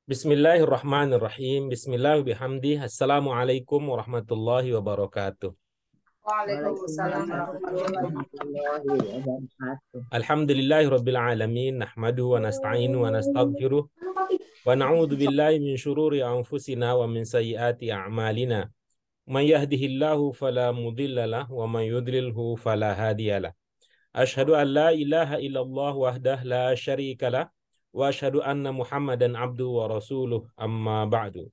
Bismillahirrahmanirrahim. Bismillahirrahmanirrahim. Assalamualaikum warahmatullahi wabarakatuh. Waalaikumsalam Waalaikumsalam warahmatullahi warahmatullahi wabarakatuh. Alhamdulillahirabbil alamin. Nahmaduhu wa nasta'inu wa nastaghfiruh wa na'udzu billahi min syururi anfusina wa min sayyiati a'malina. May yahdihillahu fala mudhillalah wa may yudlilhu fala hadiyalah. Asyhadu an la ilaha illallah wahdah la syarikalah wa asyhadu anna Muhammadan abduhu wa rasuluh amma ba'du.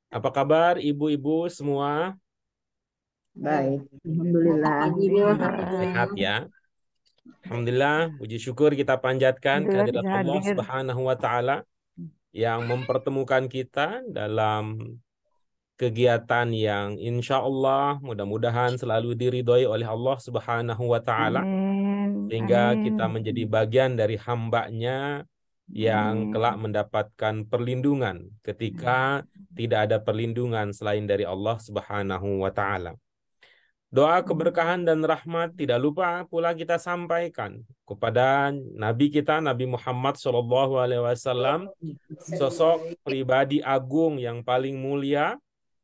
Apa kabar ibu-ibu semua? Baik, alhamdulillah. Sehat ya. Alhamdulillah, puji syukur kita panjatkan kehadirat Allah Subhanahu wa taala yang mempertemukan kita dalam kegiatan yang insya Allah mudah-mudahan selalu diridhoi oleh Allah Subhanahu wa taala sehingga kita menjadi bagian dari hamba-Nya yang kelak mendapatkan perlindungan ketika tidak ada perlindungan selain dari Allah Subhanahu wa taala. Doa keberkahan dan rahmat tidak lupa pula kita sampaikan kepada Nabi kita, Nabi Muhammad SAW, sosok pribadi agung yang paling mulia,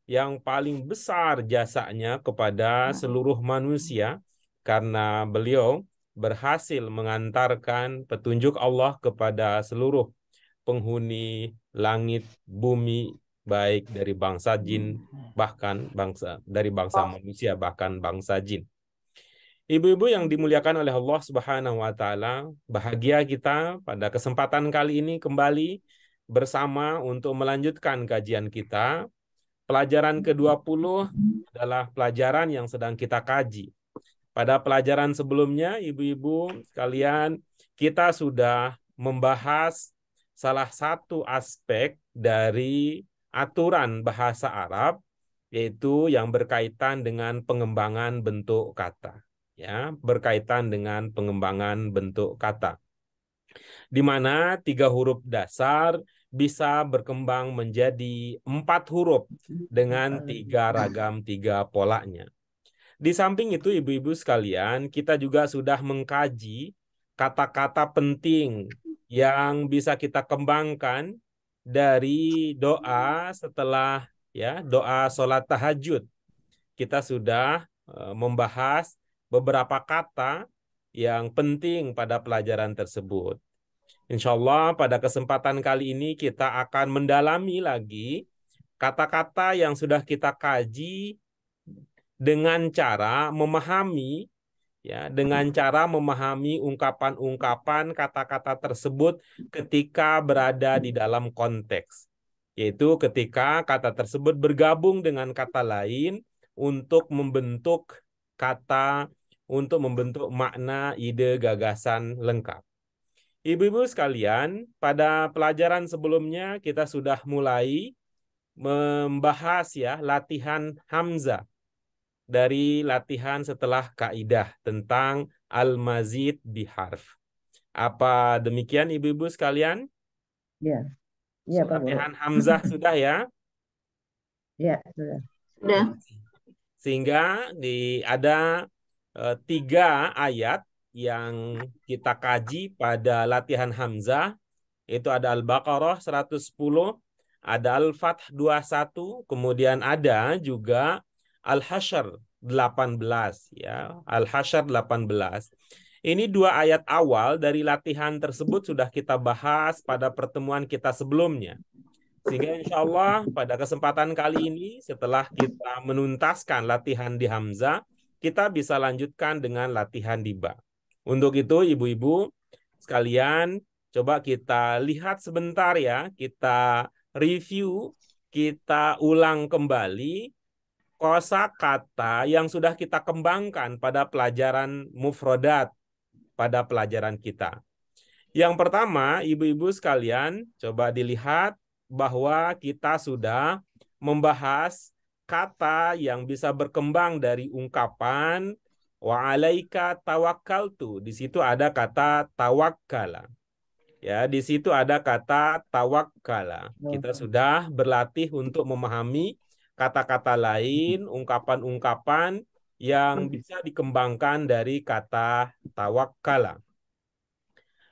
yang paling besar jasanya kepada seluruh manusia, karena beliau berhasil mengantarkan petunjuk Allah kepada seluruh penghuni langit, bumi, baik dari bangsa jin, bahkan dari bangsa manusia, bahkan bangsa jin. Ibu-ibu yang dimuliakan oleh Allah Subhanahu wa taala, bahagia kita pada kesempatan kali ini kembali bersama untuk melanjutkan kajian kita. Pelajaran ke-20 adalah pelajaran yang sedang kita kaji. Pada pelajaran sebelumnya, ibu-ibu sekalian, kita sudah membahas salah satu aspek dari aturan bahasa Arab, yaitu yang berkaitan dengan pengembangan bentuk kata. Ya, berkaitan dengan pengembangan bentuk kata. Di mana 3 huruf dasar bisa berkembang menjadi 4 huruf dengan 3 ragam 3 polanya. Di samping itu, ibu-ibu sekalian, kita juga sudah mengkaji kata-kata penting yang bisa kita kembangkan dari doa setelah doa sholat tahajud. Kita sudah membahas beberapa kata yang penting pada pelajaran tersebut. Insya Allah pada kesempatan kali ini kita akan mendalami lagi kata-kata yang sudah kita kaji dengan cara memahami ungkapan-ungkapan kata-kata tersebut ketika berada di dalam konteks, yaitu ketika kata tersebut bergabung dengan kata lain untuk membentuk makna, ide, gagasan lengkap. Ibu-ibu sekalian, pada pelajaran sebelumnya kita sudah mulai membahas latihan hamzah dari latihan setelah kaidah tentang al-mazid biharf. Apa demikian ibu-ibu sekalian? Ya, ya Pak Guru. Latihan hamzah sudah ya? Ya, sudah. Sudah. Sehingga ada 3 ayat yang kita kaji pada latihan hamzah, itu ada Al-Baqarah 110, ada Al-Fath 21, kemudian ada juga Al-Hasyr 18 ya, Al-Hasyr 18. Ini 2 ayat awal dari latihan tersebut sudah kita bahas pada pertemuan kita sebelumnya. Sehingga insya Allah pada kesempatan kali ini setelah kita menuntaskan latihan di hamzah, kita bisa lanjutkan dengan latihan di ba. Untuk itu ibu-ibu sekalian, coba kita lihat sebentar ya, kita review, kita ulang kembali kosakata yang sudah kita kembangkan pada pelajaran mufrodat pada pelajaran kita. Yang pertama, ibu-ibu sekalian, coba dilihat bahwa kita sudah membahas kata yang bisa berkembang dari ungkapan wa alaika tawakkaltu. Di situ ada kata tawakkala. Ya, di situ ada kata tawakkala. Kita sudah berlatih untuk memahami kata-kata lain, ungkapan-ungkapan yang bisa dikembangkan dari kata tawakkala.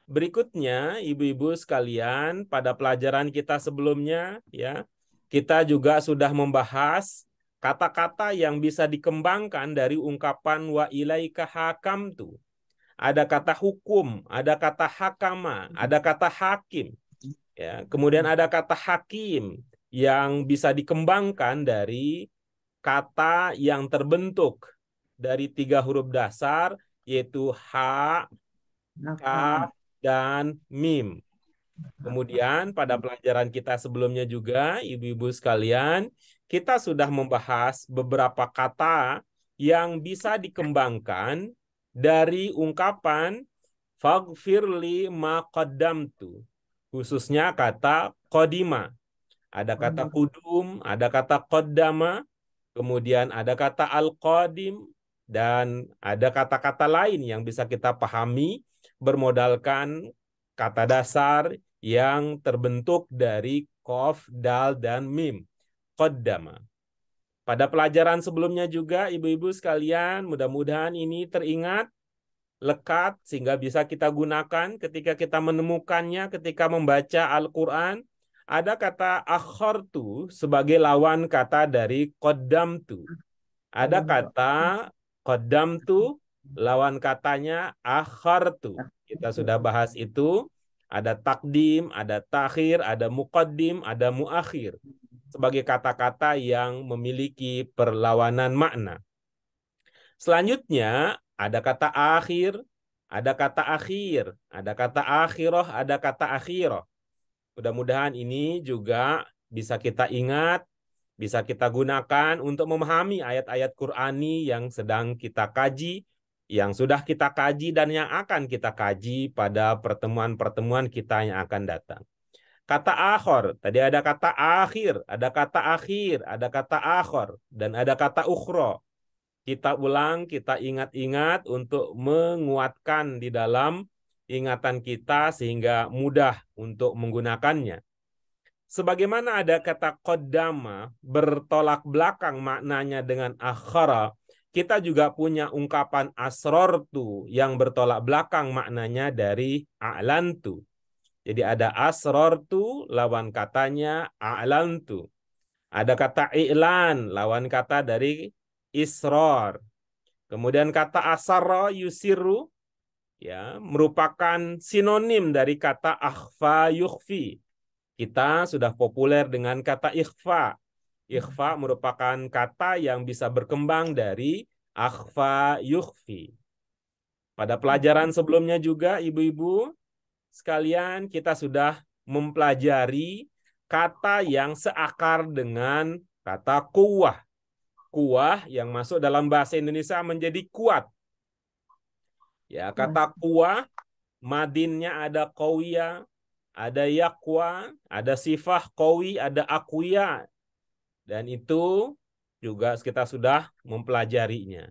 berikutnya, ibu-ibu sekalian, pada pelajaran kita sebelumnya, ya, kita juga sudah membahas kata-kata yang bisa dikembangkan dari ungkapan wa ilaika hakamtu. Ada kata hukum, ada kata hakama, ada kata hakim. Ya, kemudian ada kata hakim yang bisa dikembangkan dari kata yang terbentuk dari 3 huruf dasar, yaitu ha, kaf, dan mim. Kemudian pada pelajaran kita sebelumnya juga, ibu-ibu sekalian, kita sudah membahas beberapa kata yang bisa dikembangkan dari ungkapan faghfirli ma qaddamtu. Khususnya kata qadima. Ada kata kudum, ada kata qaddama, kemudian ada kata al-qadim, dan ada kata-kata lain yang bisa kita pahami bermodalkan kata dasar yang terbentuk dari qaf, dal, dan mim. Qaddama. Pada pelajaran sebelumnya juga, ibu-ibu sekalian, mudah-mudahan ini teringat, lekat, sehingga bisa kita gunakan ketika kita menemukannya ketika membaca Al-Quran. Ada kata akhartu sebagai lawan kata dari qaddamtu. Ada kata qaddamtu, lawan katanya akhartu. Kita sudah bahas itu. Ada takdim, ada takhir, ada muqaddim, ada muakhir. Sebagai kata-kata yang memiliki perlawanan makna. Selanjutnya, ada kata akhir, ada kata akhir, ada kata akhirah, ada kata akhirah. Mudah-mudahan ini juga bisa kita ingat, bisa kita gunakan untuk memahami ayat-ayat Qur'ani yang sedang kita kaji, yang sudah kita kaji, dan yang akan kita kaji pada pertemuan-pertemuan kita yang akan datang. Kata akhir, tadi ada kata akhir, ada kata akhir, ada kata akhir, dan ada kata ukhra. Kita ulang, kita ingat-ingat untuk menguatkan di dalam ingatan kita sehingga mudah untuk menggunakannya. Sebagaimana ada kata qaddama bertolak belakang maknanya dengan akhara, kita juga punya ungkapan asrortu yang bertolak belakang maknanya dari a'lantu. Jadi ada asrortu, lawan katanya a'lantu. Ada kata i'lan, lawan kata dari isror. Kemudian kata asarra yusiru, ya, merupakan sinonim dari kata akhfa yukhfi. Kita sudah populer dengan kata ikhfa. Ikhfa merupakan kata yang bisa berkembang dari akhfa yukhfi. Pada pelajaran sebelumnya juga, ibu-ibu sekalian, kita sudah mempelajari kata yang seakar dengan kata quwwah. Quwwah yang masuk dalam bahasa Indonesia menjadi kuat. Ya, kata quwwah, madinnya ada qawiyah, ada yaqwa, ada sifah qawi, ada aqwiya. Dan itu juga kita sudah mempelajarinya.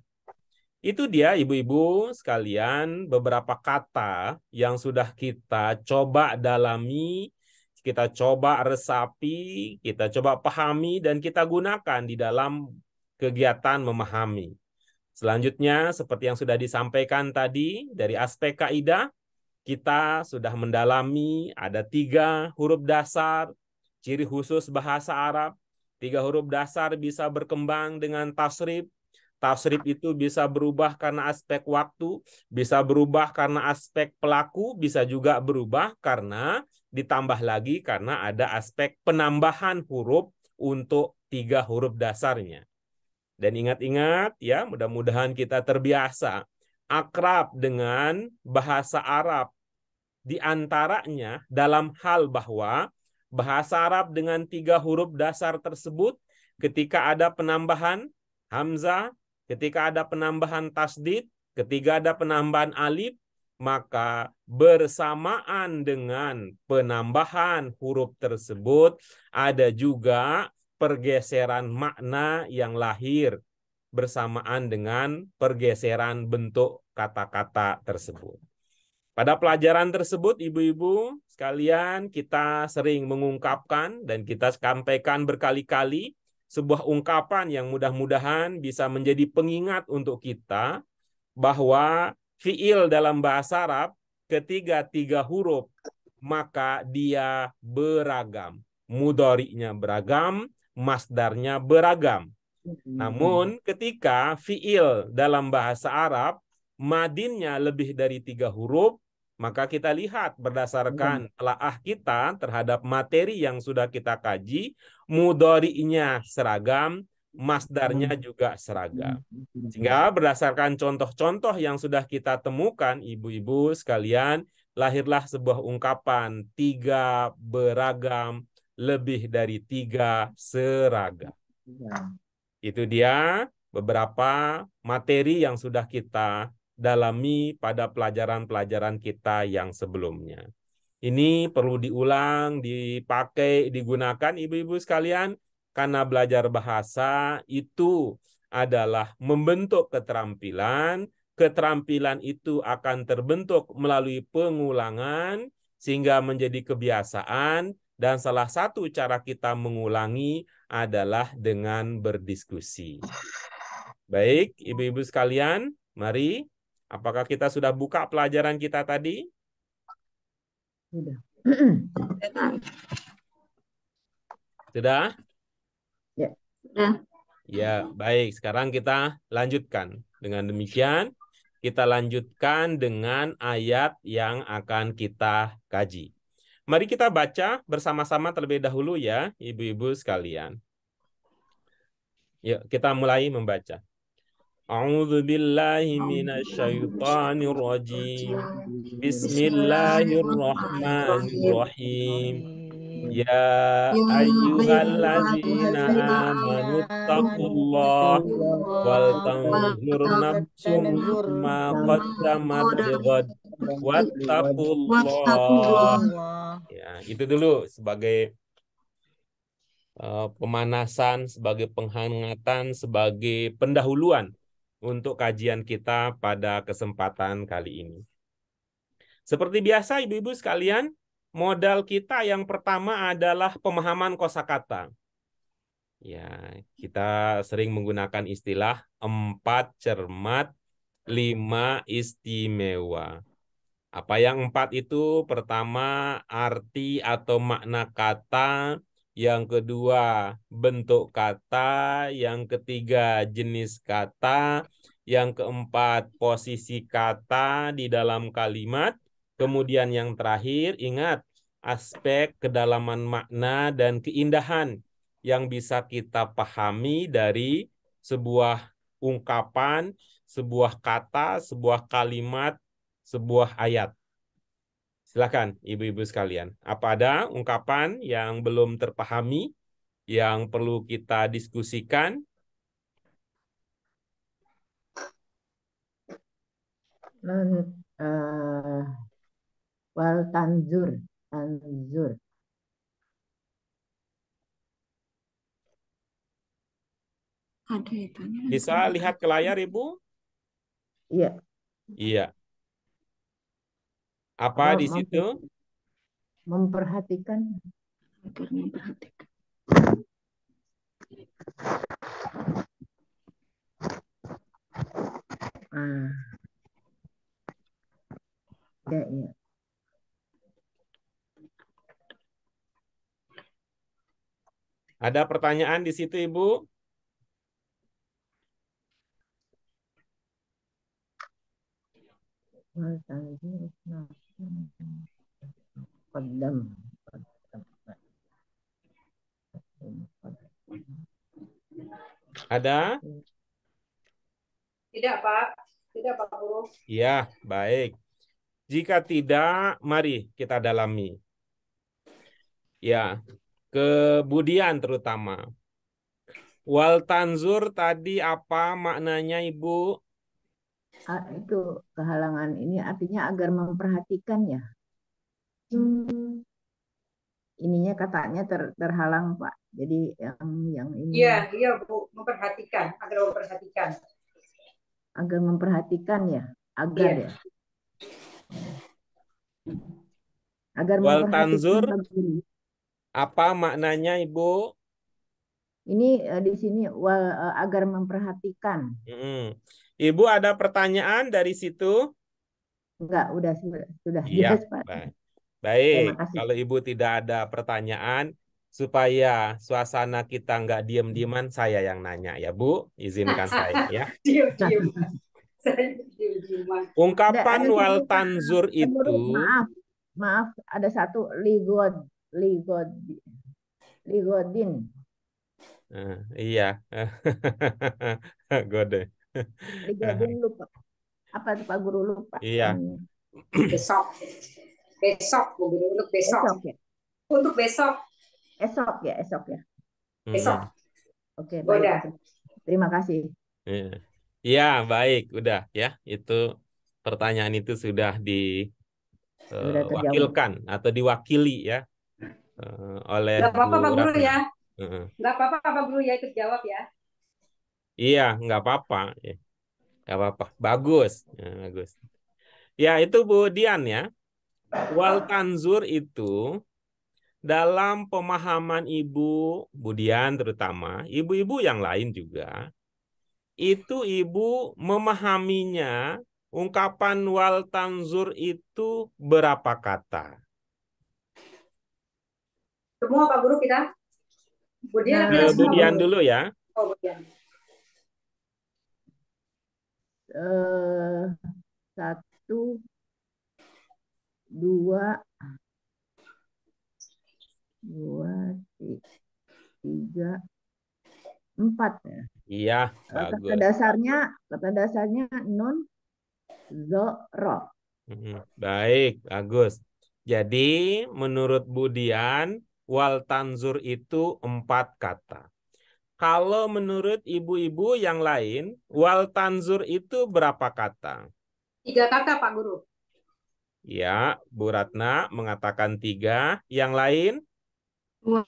Itu dia ibu-ibu sekalian beberapa kata yang sudah kita coba dalami, kita coba resapi, kita coba pahami, dan kita gunakan di dalam kegiatan memahami. Selanjutnya, seperti yang sudah disampaikan tadi, dari aspek kaidah, kita sudah mendalami ada 3 huruf dasar, ciri khusus bahasa Arab. 3 huruf dasar bisa berkembang dengan tasrif. Tasrif itu bisa berubah karena aspek waktu, bisa berubah karena aspek pelaku, bisa juga berubah karena ditambah lagi karena ada aspek penambahan huruf untuk 3 huruf dasarnya. Dan ingat-ingat ya, mudah-mudahan kita terbiasa akrab dengan bahasa Arab. Di antaranya dalam hal bahwa bahasa Arab dengan 3 huruf dasar tersebut, ketika ada penambahan hamzah, ketika ada penambahan tasdid, ketika ada penambahan alif, maka bersamaan dengan penambahan huruf tersebut ada juga pergeseran makna yang lahir bersamaan dengan pergeseran bentuk kata-kata tersebut. Pada pelajaran tersebut, ibu-ibu sekalian, kita sering mengungkapkan dan kita sampaikan berkali-kali sebuah ungkapan yang mudah-mudahan bisa menjadi pengingat untuk kita bahwa fiil dalam bahasa Arab ketiga 3 huruf, maka dia beragam. Mudhari'nya beragam, masdarnya beragam. Namun ketika fiil dalam bahasa Arab madinnya lebih dari 3 huruf, maka kita lihat berdasarkan telaah kita terhadap materi yang sudah kita kaji, mudhari'nya seragam, masdarnya juga seragam. Sehingga berdasarkan contoh-contoh yang sudah kita temukan, ibu-ibu sekalian, lahirlah sebuah ungkapan 3 beragam, lebih dari 3 seragam. Itu dia beberapa materi yang sudah kita dalami pada pelajaran-pelajaran kita yang sebelumnya. Ini perlu diulang, dipakai, digunakan ibu-ibu sekalian, karena belajar bahasa itu adalah membentuk keterampilan. Keterampilan itu akan terbentuk melalui pengulangan sehingga menjadi kebiasaan, dan salah satu cara kita mengulangi adalah dengan berdiskusi. Baik, ibu-ibu sekalian, mari. Apakah kita sudah buka pelajaran kita tadi? Sudah. Sudah? Ya. Ya, baik. Sekarang kita lanjutkan. Dengan demikian, kita lanjutkan dengan ayat yang akan kita kaji. Mari kita baca bersama-sama terlebih dahulu ya, ibu-ibu sekalian. Yuk, kita mulai membaca. A'udzu billahi minasyaitonir rajim. Bismillahirrahmanirrahim. Ya ayyuhalladzina amanu taqullah wal tanzur nafsum ma qaddamat lighad wattaqullah. Ya, itu dulu sebagai pemanasan, sebagai penghangatan, sebagai pendahuluan untuk kajian kita pada kesempatan kali ini. Seperti biasa ibu-ibu sekalian, modal kita yang pertama adalah pemahaman kosakata. Ya, kita sering menggunakan istilah 4 cermat, 5 istimewa. Apa yang 4 itu? Pertama, arti atau makna kata. Yang kedua, bentuk kata. Yang ketiga, jenis kata. Yang keempat, posisi kata di dalam kalimat. Kemudian yang terakhir, ingat, aspek kedalaman makna dan keindahan yang bisa kita pahami dari sebuah ungkapan, sebuah kata, sebuah kalimat, sebuah ayat. Silakan ibu-ibu sekalian. Apa ada ungkapan yang belum terpahami, yang perlu kita diskusikan? Wal tanzur. Tanzur. Bisa lihat ke layar, Ibu? Iya. Iya. Apa di situ? Memperhatikan. Ya, ya. Ada pertanyaan di situ, Ibu? Ada? Tidak, Pak. Tidak, Pak Guru. Ya, baik. Jika tidak, mari kita dalami. Ya, kemudian terutama. Wal tanzur tadi apa maknanya, Ibu? Itu kehalangan ini artinya agar memperhatikan ya. Ininya katanya terhalang, Pak. Jadi yang ini. Iya, iya Bu, memperhatikan, agar memperhatikan. Agar memperhatikan ya, agar ya. Agar Wal memperhatikan. tanzur apa maknanya, Ibu? Ini di sini agar memperhatikan. Ibu ada pertanyaan dari situ? Enggak, sudah Iya, jelas, Pak. baik. Terima Baik, kasih. kalau Ibu tidak ada pertanyaan, supaya suasana kita nggak diem-dieman, saya yang nanya ya, Bu. Izinkan saya ya. Diam-diam. Saya diam-diam. Ungkapan Ada wal satu, Pak. tanzur Guru, itu, maaf, ada satu ligod, ligodin. iya, gode. Ligodin lupa. Apa itu Pak Guru, lupa Iya, ininya. Besok. Besok, Bu Guru. Untuk besok. Esok ya. Untuk besok. Esok ya, esok ya. Besok. Oke, baik. Goda. Terima kasih. iya. Iya, baik, udah ya. Itu pertanyaan itu sudah Sudah terjawab. diwakilkan atau diwakili ya oleh Nggak Bu apa-apa Pak Guru Ratna. ya. Nggak apa-apa Pak Guru ya ikut jawab ya. Iya, nggak apa-apa. Ya, nggak apa-apa. Bagus. Ya, bagus. Ya, itu Bu Dian ya. Wal tanzur itu dalam pemahaman Ibu, Bu Dian terutama, ibu-ibu yang lain juga, itu Ibu memahaminya, ungkapan wal tanzur itu berapa kata? Semua Pak Guru kita. Budian Nah, kita Bu semua Dian Guru. dulu ya. Oh Budian. Satu, dua, tiga, empat ya. Iya, Kata bagus. dasarnya nun, zo, ro. Baik, bagus. Jadi, menurut Bu Dian, wal tanzur itu 4 kata. Kalau menurut ibu-ibu yang lain, wal tanzur itu berapa kata? 3 kata Pak Guru. Ya, Bu Ratna mengatakan 3. Yang lain? 2.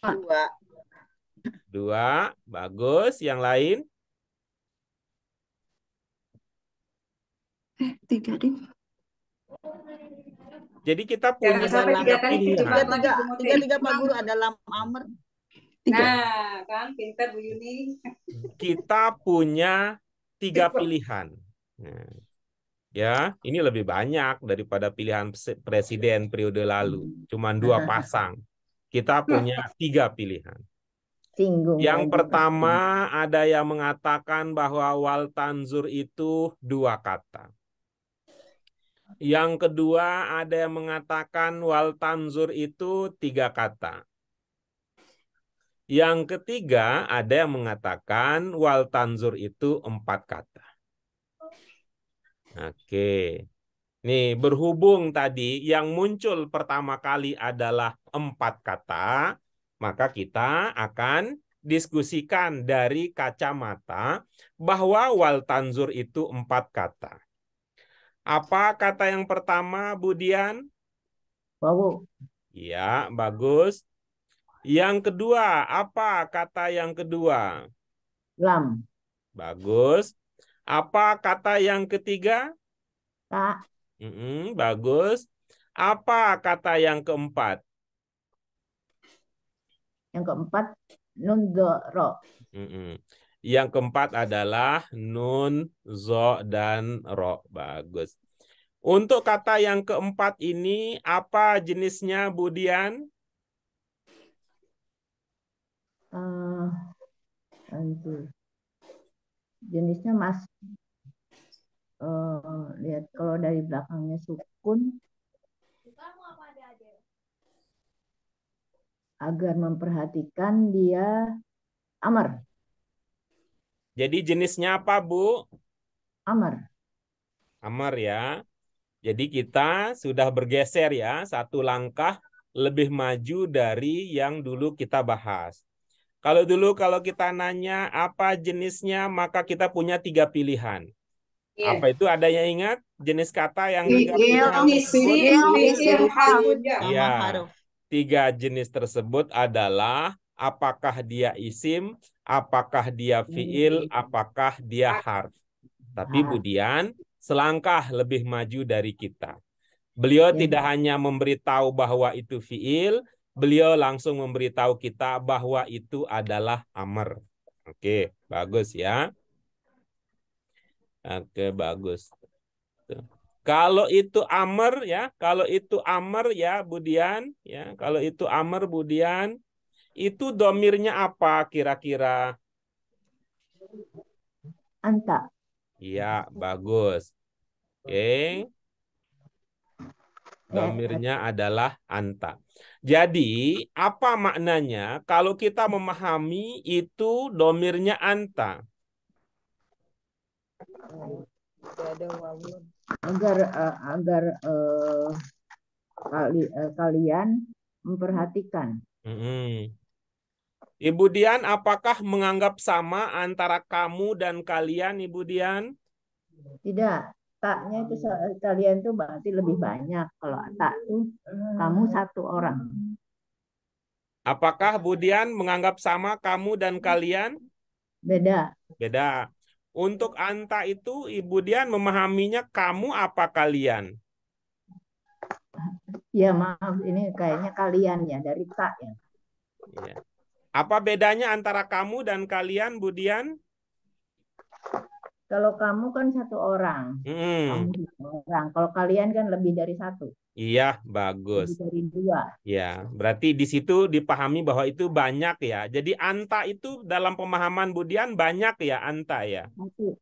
2. Bagus. Yang lain? 3 deh. Jadi kita Jangan punya sampai 3 kali pilihan. cepat lagi Bu Muti. Tiga Pak Guru ada lam amr. Nah, kan pintar Bu Yuni. Kita punya 3 pilihan. Nah, ya, ini lebih banyak daripada pilihan presiden periode lalu. Cuman 2 pasang. Kita punya 3 pilihan. Singgung Yang lagi, pertama ada yang mengatakan bahwa wal tanzur itu 2 kata. Yang kedua ada yang mengatakan wal tanzur itu 3 kata. Yang ketiga ada yang mengatakan wal tanzur itu 4 kata. Oke. Nih, berhubung tadi yang muncul pertama kali adalah 4 kata, maka kita akan diskusikan dari kacamata bahwa wal tanzur itu 4 kata. Apa kata yang pertama, Bu Dian? Wawu. Ya, bagus. Yang kedua, apa kata yang kedua? Lam. Bagus. Apa kata yang ketiga? Ta. Bagus. Apa kata yang keempat? Yang keempat, nun, zo, ro. Yang keempat adalah nun, zo, dan ro. Bagus. Untuk kata yang keempat ini, apa jenisnya, Bu Dian? Jenisnya lihat kalau dari belakangnya sukun, agar memperhatikan dia amar. Jadi jenisnya apa, Bu? Amar. Amar ya. Jadi kita sudah bergeser ya, 1 langkah lebih maju dari yang dulu kita bahas. Kalau dulu kalau kita nanya apa jenisnya, maka kita punya 3 pilihan. Apa itu, ada yang ingat jenis kata yang 3 pilihan tersebut? Iya, 3 jenis tersebut adalah apakah dia isim, apakah dia fiil, apakah dia harf. Tapi Bu Dian selangkah lebih maju dari kita. Beliau tidak hanya memberitahu bahwa itu fiil, beliau langsung memberitahu kita bahwa itu adalah amr. Oke, bagus ya. Oke, bagus. Kalau itu amr ya, kalau itu amr ya Budian, ya, kalau itu amr Budian, itu domirnya apa kira-kira? Anta. Iya, bagus. Oke, domirnya adalah anta. Jadi, apa maknanya kalau kita memahami itu domirnya anta? Agar kalian memperhatikan. Ibu Dian, apakah menganggap sama antara kamu dan kalian, Ibu Dian? Tidak, taknya itu kalian tuh berarti lebih banyak. Kalau tak tuh kamu satu orang. Apakah Budian menganggap sama kamu dan kalian? Beda. Beda. Untuk anta itu, Ibu Dian memahaminya kamu apa kalian? Ya maaf, ini kayaknya kalian ya, dari tak ya. Ya. Apa bedanya antara kamu dan kalian, Budian? Kalau kamu kan satu orang. Kamu satu orang. Kalau kalian kan lebih dari satu. Iya, bagus. Lebih dari dua. Ya, berarti di situ dipahami bahwa itu banyak ya. Jadi anta itu dalam pemahaman Budian banyak ya anta ya. Satu.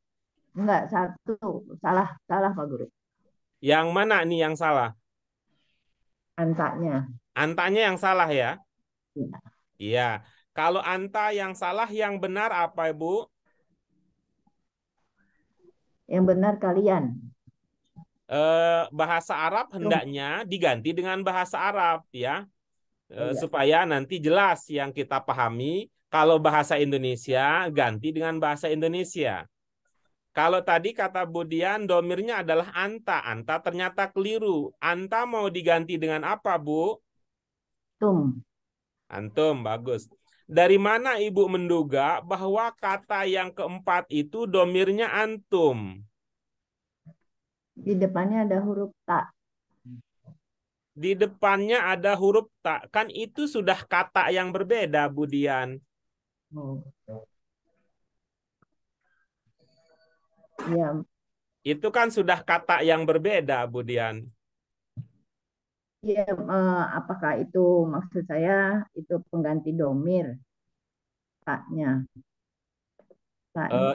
Enggak, satu. Salah Pak Guru. Yang mana nih yang salah? Antanya. Antanya yang salah ya? Iya. Iya. Kalau anta yang salah, yang benar apa, Ibu? Yang benar kalian. Bahasa Arab hendaknya diganti dengan bahasa Arab ya. Supaya nanti jelas yang kita pahami. Kalau bahasa Indonesia, ganti dengan bahasa Indonesia. Kalau tadi kata Budian, domirnya adalah anta. Anta ternyata keliru. Anta mau diganti dengan apa, Bu? Tum. Antum, bagus. Dari mana Ibu menduga bahwa kata yang keempat itu domirnya antum? Di depannya ada huruf tak. Di depannya ada huruf tak. Kan itu sudah kata yang berbeda, Budian. Oh. Ya. Itu kan sudah kata yang berbeda, Budian. Ya, apakah itu maksud saya itu pengganti domir taknya?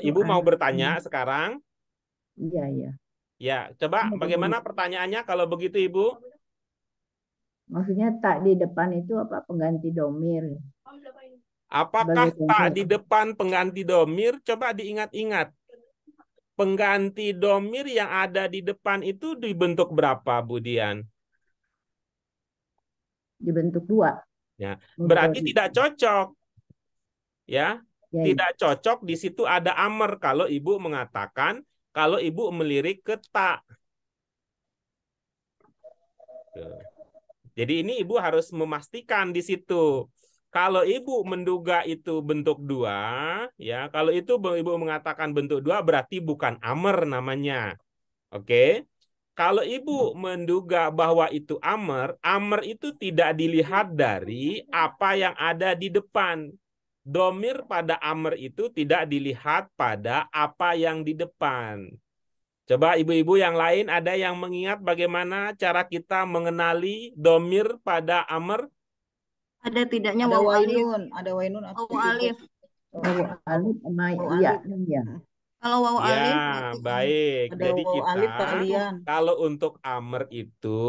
Ibu mau bertanya sekarang? Iya, iya. Ya, coba bagaimana pertanyaannya kalau begitu, Ibu? Maksudnya tak di depan itu apa pengganti domir? Apakah tak di depan pengganti domir? Coba diingat-ingat. Pengganti domir yang ada di depan itu dibentuk berapa, Budian? Dibentuk dua. Ya, berarti tidak cocok. Ya, ya, tidak cocok di situ ada amr kalau Ibu mengatakan kalau Ibu melirik ke tak. Jadi ini Ibu harus memastikan di situ. Kalau Ibu menduga itu bentuk dua, ya, kalau itu Ibu mengatakan bentuk dua berarti bukan amr namanya. Oke. Kalau Ibu menduga bahwa itu amr, amr itu tidak dilihat dari apa yang ada di depan. Domir pada amr itu tidak dilihat pada apa yang di depan. Coba ibu-ibu yang lain ada yang mengingat bagaimana cara kita mengenali domir pada amr? Ada tidaknya Ada waw wainun, alif. ada wainun atau Waw alif. alif sama Waw iya, alif. iya. Kalau waw Ya, alif berarti baik. ada Jadi waw kita alif kalian. kalau untuk amr itu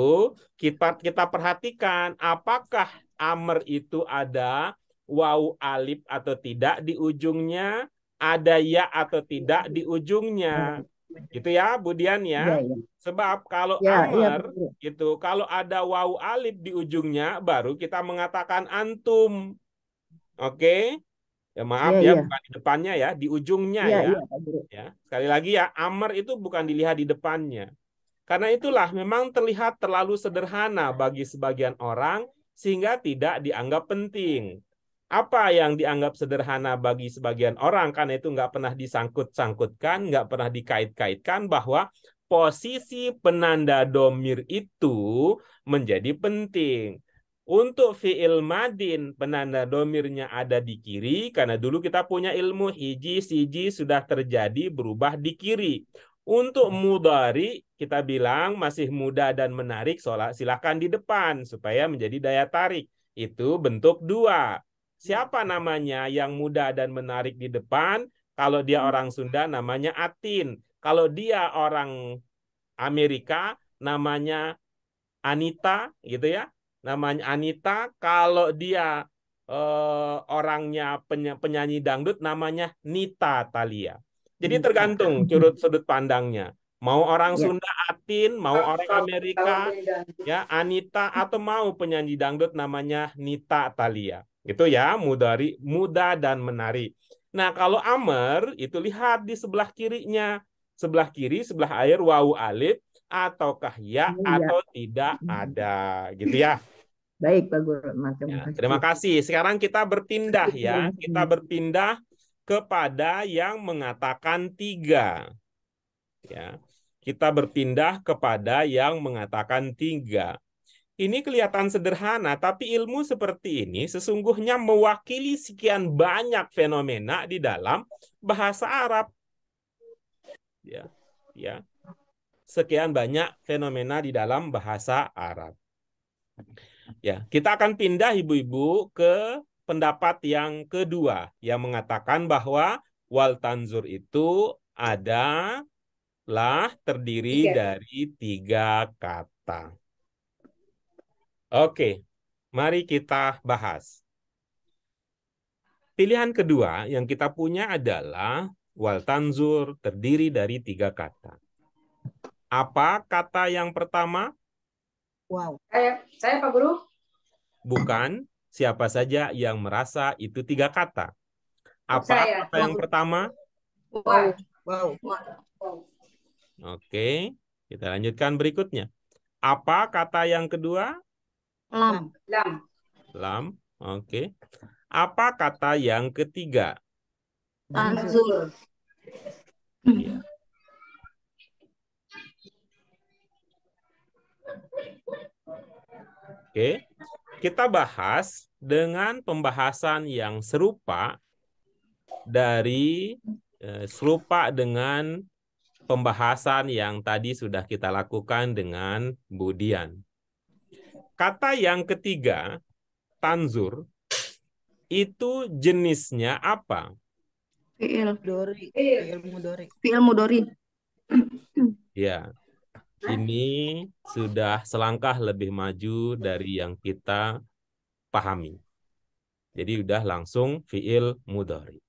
kita perhatikan apakah amr itu ada waw alif atau tidak di ujungnya, ada ya atau tidak di ujungnya. Gitu ya, Budian ya. Iya, iya. Sebab kalau Ya, iya, amr itu kalau ada waw alif di ujungnya baru kita mengatakan antum. Oke? Ya maaf iya, ya, iya. bukan di depannya ya, di ujungnya Iya, ya. iya, Pak Guru. Ya, sekali lagi ya, amr itu bukan dilihat di depannya. Karena itulah memang terlihat terlalu sederhana bagi sebagian orang sehingga tidak dianggap penting. Apa yang dianggap sederhana bagi sebagian orang karena itu nggak pernah disangkut-sangkutkan, nggak pernah dikait-kaitkan bahwa posisi penanda domir itu menjadi penting. Untuk fi'il madin, penanda domirnya ada di kiri, karena dulu kita punya ilmu hiji, siji sudah terjadi berubah di kiri. Untuk mudhari kita bilang masih muda dan menarik, silahkan di depan supaya menjadi daya tarik. Itu bentuk 2. Siapa namanya yang muda dan menarik di depan? Kalau dia orang Sunda namanya Atin. Kalau dia orang Amerika namanya Anita, gitu ya. Namanya Anita. Kalau dia orangnya penyanyi dangdut namanya Nita Thalia. Jadi tergantung sudut pandangnya. Mau orang Sunda Atin, mau orang Amerika ya Anita, atau mau penyanyi dangdut namanya Nita Thalia. Itu ya, muda dan menarik. Nah, kalau Amer itu lihat di sebelah kirinya. Sebelah kiri, sebelah air wawu alif ataukah ya atau tidak ada, gitu ya. Baik, Pak Guru. Ya, terima kasih. Sekarang kita berpindah ya. Kita berpindah kepada yang mengatakan 3. Ya. Kita berpindah kepada yang mengatakan 3. Ini kelihatan sederhana, tapi ilmu seperti ini sesungguhnya mewakili sekian banyak fenomena di dalam bahasa Arab. Ya. Ya. Sekian banyak fenomena di dalam bahasa Arab. Ya, kita akan pindah ibu-ibu ke pendapat yang kedua yang mengatakan bahwa wal tanzur itu adalah terdiri dari 3 kata. Oke, mari kita bahas. Pilihan kedua yang kita punya adalah wal tanzur terdiri dari 3 kata. Apa kata yang pertama? Wow. Saya Pak Guru. Bukan. Siapa saja yang merasa itu 3 kata. Apa Saya. kata yang pertama? Wow. Wow. Oke, kita lanjutkan berikutnya. Apa kata yang kedua? Lam. Lam. Lam. Oke. Apa kata yang ketiga? Tanzur. Ya. Oke, kita bahas dengan pembahasan yang serupa dengan pembahasan yang tadi sudah kita lakukan dengan Bu Dian. Kata yang ketiga, tanzur, itu jenisnya apa? Fi'il. Fi'il mudhari. Fi'il mudhari. Ya. Ini sudah selangkah lebih maju dari yang kita pahami. Jadi udah langsung fi'il mudhari.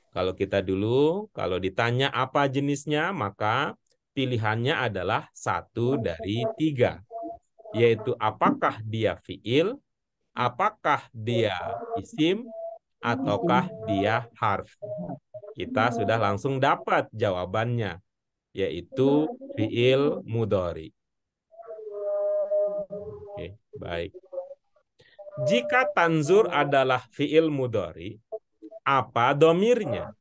Kalau kita dulu, kalau ditanya apa jenisnya, maka pilihannya adalah 1 dari 3. Yaitu apakah dia fi'il, apakah dia isim, ataukah dia harf. Kita sudah langsung dapat jawabannya, yaitu fi'il mudhari. Oke, baik. Jika tanzur adalah fi'il mudhari, apa domirnya?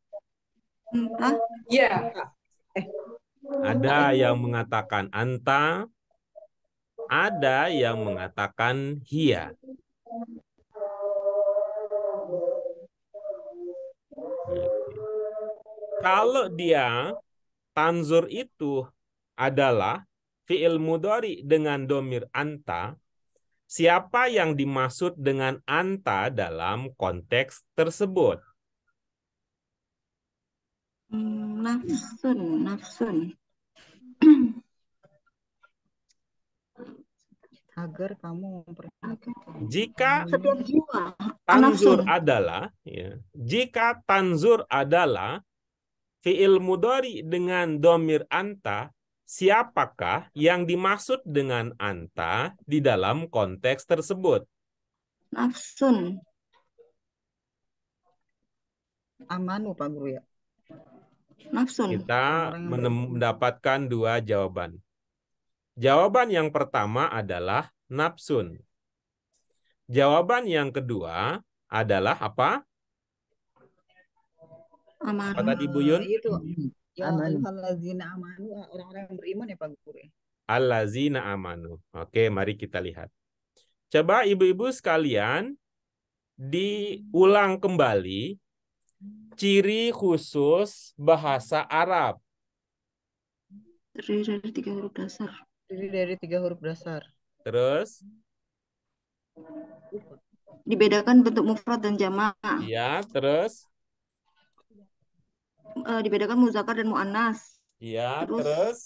Iya. Ada yang mengatakan anta, ada yang mengatakan hiya. Kalau dia tanzur itu adalah fi'il mudhari dengan domir anta, siapa yang dimaksud dengan anta dalam konteks tersebut? Nafsun. Agar kamu memperhatikan. Jika Setiap jiwa. tanzur adalah, ya, jika tanzur adalah fi'il mudhari dengan domir anta, siapakah yang dimaksud dengan anta di dalam konteks tersebut? Nafsun. Amanu, Pak Guru ya. Nafsun. Kita mendapatkan 2 jawaban. Jawaban yang pertama adalah nafsun. Jawaban yang kedua adalah apa? Amanu. Apa tadi Bu Yun? Itu. Ya ayyuhallazina amanu, orang-orang yang beriman ya Pak Guru ya. Allazina amanu. Oke, mari kita lihat. Coba ibu-ibu sekalian diulang kembali ciri khusus bahasa Arab. Terdiri dari 3 huruf dasar. Terdiri dari 3 huruf dasar. Terus, Dibedakan bentuk mufrad dan jamak. iya, terus, Dibedakan muzakkar dan muannas. iya, Terus terus,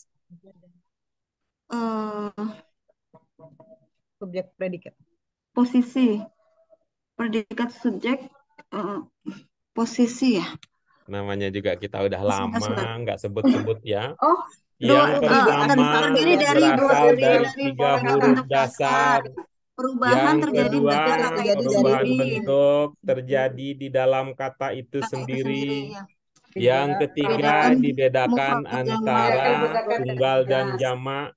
Subjek predikat. posisi predikat subjek posisi ya. namanya juga kita udah lama Sebentar. nggak sebut-sebut ya. Oh, Yang pertama terdiri dari berasal dari dari 3 huruf bentuk dasar. Perubahan Yang terjadi kedua, pada kata itu perubahan sendiri. bentuk terjadi di dalam kata itu Kata itu sendiri. ya. Yang ketiga, dibedakan mufrad dan antara Bedakan tunggal dan muannas. jamak.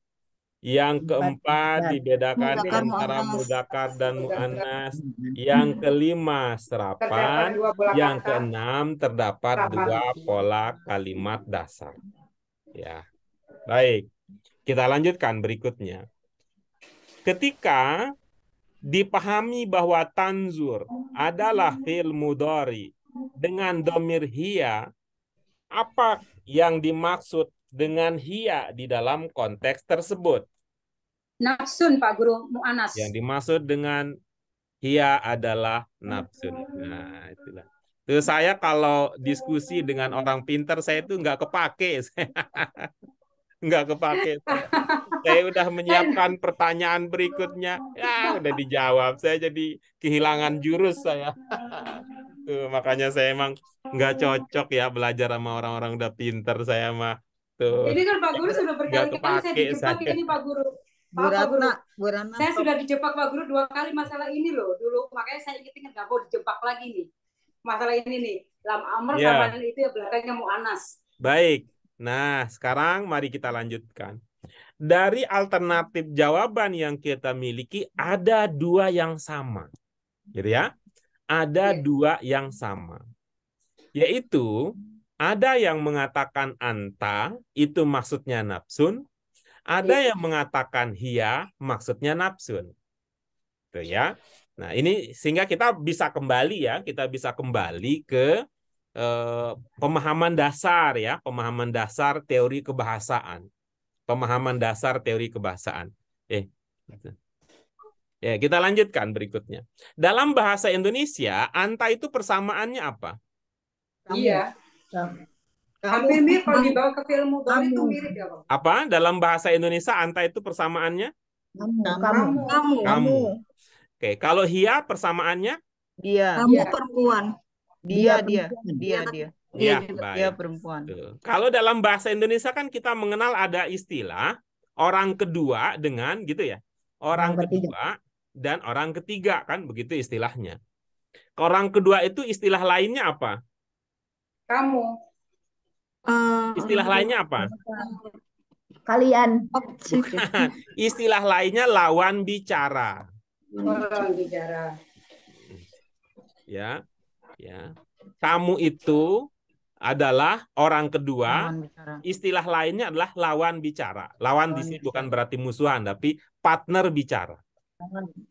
Yang keempat, dibedakan Muzakkar, antara muannas. mudzakkar dan muannas. Yang kelima, Terdapat serapan. 2 pola Yang kata. keenam, terdapat Serapan. 2 pola kalimat dasar. Ya, baik. Kita lanjutkan berikutnya. Ketika dipahami bahwa tanzur adalah fi'il mudhari dengan dhamir hiya, apa yang dimaksud dengan hiya di dalam konteks tersebut? Nafsun, Pak Guru, mu'anas. Yang dimaksud dengan hiya adalah nafsun. Nah, itulah. Terus saya kalau diskusi dengan orang pintar, saya itu nggak kepake. Nggak kepake. Saya udah menyiapkan pertanyaan berikutnya. Ya, udah dijawab. Saya jadi kehilangan jurus saya. Tuh, makanya saya emang nggak cocok ya belajar sama orang-orang udah pintar. Saya mah tuh. Ini kan Pak Guru sudah Nggak berkali-kali saya kepake dijebak saya. ini Pak Guru. Bu Pak Guru. Ratna, Bu Ratna. Saya sudah dijebak Pak Guru 2 kali masalah ini loh dulu. Makanya saya ingat nggak mau dijebak lagi nih. Masalah ini nih. Lam amr Ya. sama itu ya belakangnya mu'anas. Baik. Nah, sekarang mari kita lanjutkan. Dari alternatif jawaban yang kita miliki ada 2 yang sama. Gitu ya. Ada 2 yang sama. Yaitu ada yang mengatakan anta, itu maksudnya nafsun. Ada yang mengatakan hiya, maksudnya nafsun. Tuh ya. Nah, ini sehingga kita bisa kembali ya, kita bisa kembali ke pemahaman dasar ya, pemahaman dasar teori kebahasaan. Pemahaman dasar teori kebahasaan. Ya, kita lanjutkan berikutnya. Dalam bahasa Indonesia, anta itu persamaannya apa? Iya. Kamu. Hampir mirip kalau dibawa ke film mudhari itu mirip ya Pak. Apa? Dalam bahasa Indonesia, anta itu persamaannya? Kamu. Oke, kalau hiya persamaannya? Dia. Kamu perempuan. Dia. Ya, juga. baik. Dia perempuan. Tuh. Kalau dalam bahasa Indonesia kan kita mengenal ada istilah orang kedua dengan gitu ya. Orang kedua dan orang ketiga kan begitu istilahnya. Orang kedua itu istilah lainnya apa? Kamu. Istilah lainnya apa? Kalian. Bukan. Istilah lainnya lawan bicara. Orang bicara. Ya. Ya. Kamu itu adalah orang kedua. Istilah lainnya adalah lawan bicara. Lawan di sini bukan berarti musuhan, tapi partner bicara.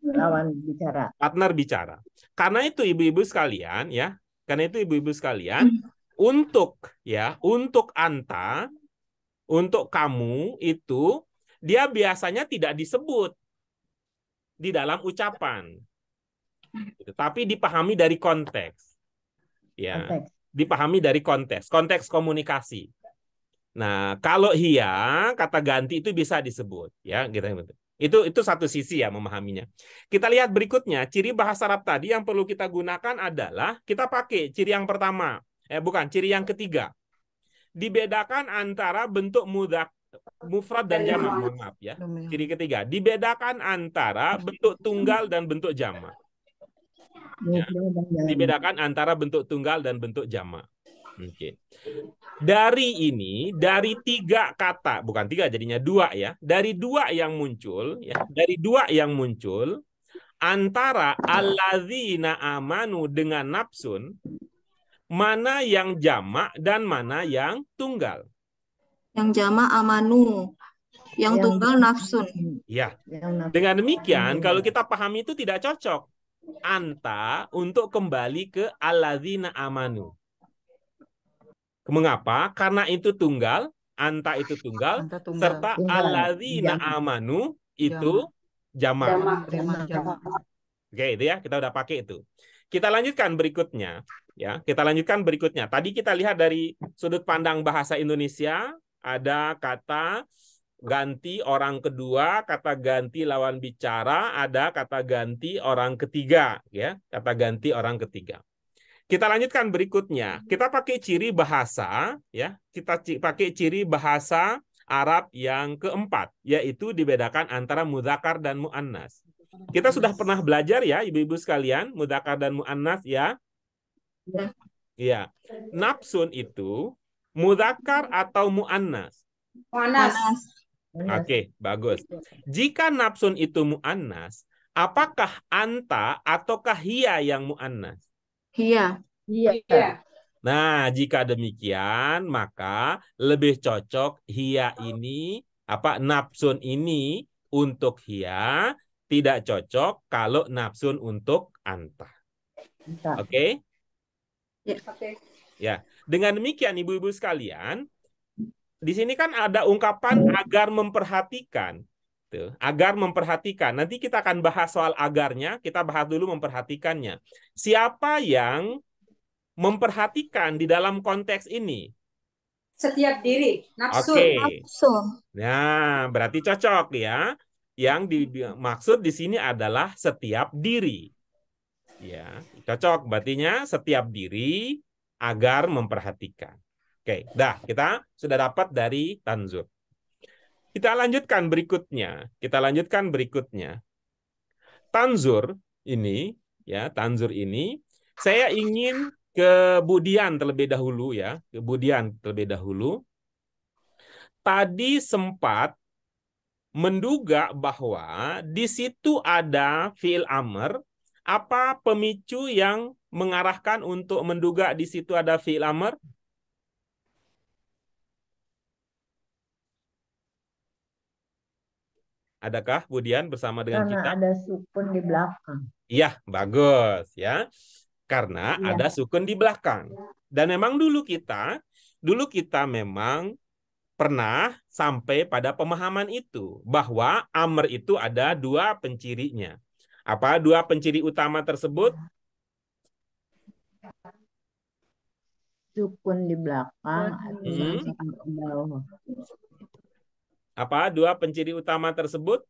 Lawan bicara. Partner bicara. Karena itu ibu-ibu sekalian ya, karena itu ibu-ibu sekalian, untuk anta, untuk kamu itu dia biasanya tidak disebut di dalam ucapan. Tapi dipahami dari konteks. Ya, dipahami dari konteks komunikasi. Nah, kalau hiya kata ganti itu bisa disebut ya, gitu. Itu satu sisi ya memahaminya. Kita lihat berikutnya, ciri bahasa Arab tadi yang perlu kita gunakan adalah kita pakai ciri yang pertama, ciri yang ketiga. Dibedakan antara bentuk mufrad dan jamak, mohon maaf ya. Ciri ketiga, dibedakan antara bentuk tunggal dan bentuk jamak. Ya. Dibedakan antara bentuk tunggal dan bentuk jamak. Oke. Dari 3 kata, bukan 3 jadinya 2 ya. Dari 2 yang muncul ya, antara alladzina amanu dengan nafsun, mana yang jamak dan mana yang tunggal? Yang jamak amanu, yang tunggal nafsun. Ya. Dengan demikian, kalau kita pahami itu tidak cocok. Anta untuk kembali ke alladzina amanu. Mengapa? Karena itu tunggal anta itu tunggal, Anta tunggal. serta Tunggal. alladzina amanu itu jamak. Jamak. Jamak. Oke, itu ya, kita udah pakai itu. Kita lanjutkan berikutnya, ya. Kita lanjutkan berikutnya. Tadi kita lihat dari sudut pandang bahasa Indonesia, ada kata ganti orang kedua, kata ganti lawan bicara, ada kata ganti orang ketiga, ya. Kata ganti orang ketiga. Kita lanjutkan berikutnya. Kita pakai ciri bahasa, ya. Kita pakai ciri bahasa Arab yang keempat, yaitu dibedakan antara mudzakkar dan muannas. Kita sudah pernah belajar ya, ibu-ibu sekalian, mudzakkar dan muannas ya. Iya. Nafsun itu mudzakkar atau muannas? Panas. Oke, bagus. Jika nafsun itu muannas, apakah anta ataukah hiya yang muannas? Iya. Iya. Iya. Nah, jika demikian, maka lebih cocok hiya ini, nafsun ini untuk hiya, tidak cocok kalau nafsun untuk anta. Oke? Oke. Ya. Dengan demikian, ibu-ibu sekalian, di sini kan ada ungkapan agar memperhatikan. Tuh, agar memperhatikan. Nanti kita akan bahas soal agarnya, kita bahas dulu memperhatikannya. Siapa yang memperhatikan di dalam konteks ini? Setiap diri. Nafsu. Oke. Nafsu. Nah, berarti cocok ya. Yang dimaksud di sini adalah setiap diri. Ya, cocok. Berartinya setiap diri agar memperhatikan. Oke, dah kita sudah dapat dari tanzur. Kita lanjutkan berikutnya. Tanzur ini, ya, tanzur ini saya ingin ke Budian terlebih dahulu ya, ke Budian terlebih dahulu. Tadi sempat menduga bahwa di situ ada fiil amr. Apa pemicu yang mengarahkan untuk menduga di situ ada fiil amr? Adakah Budian bersama dengan Karena kita? ada sukun di belakang. Iya, bagus ya. Karena Iya. ada sukun di belakang. Dan memang dulu kita memang pernah sampai pada pemahaman itu, bahwa amr itu ada dua pencirinya. Apa dua penciri utama tersebut? Sukun di belakang atau Hmm. sukun di bawah. Apa dua penciri utama tersebut?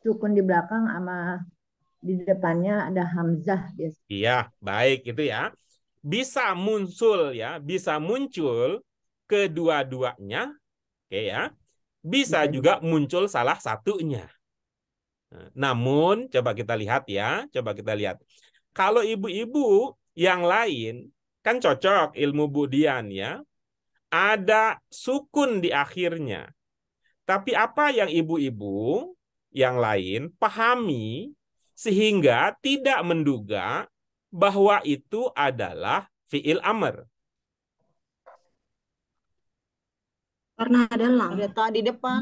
Sukun di belakang sama di depannya ada hamzah biasanya. Iya, baik itu ya. Bisa muncul ya, bisa muncul kedua-duanya, oke ya. Bisa juga muncul salah satunya. Namun coba kita lihat ya, Kalau ibu-ibu yang lain kan cocok ilmu Budian ya. Ada sukun di akhirnya. Tapi apa yang ibu-ibu yang lain pahami sehingga tidak menduga bahwa itu adalah fiil amr? Karena ada lam. Ada tak di depan.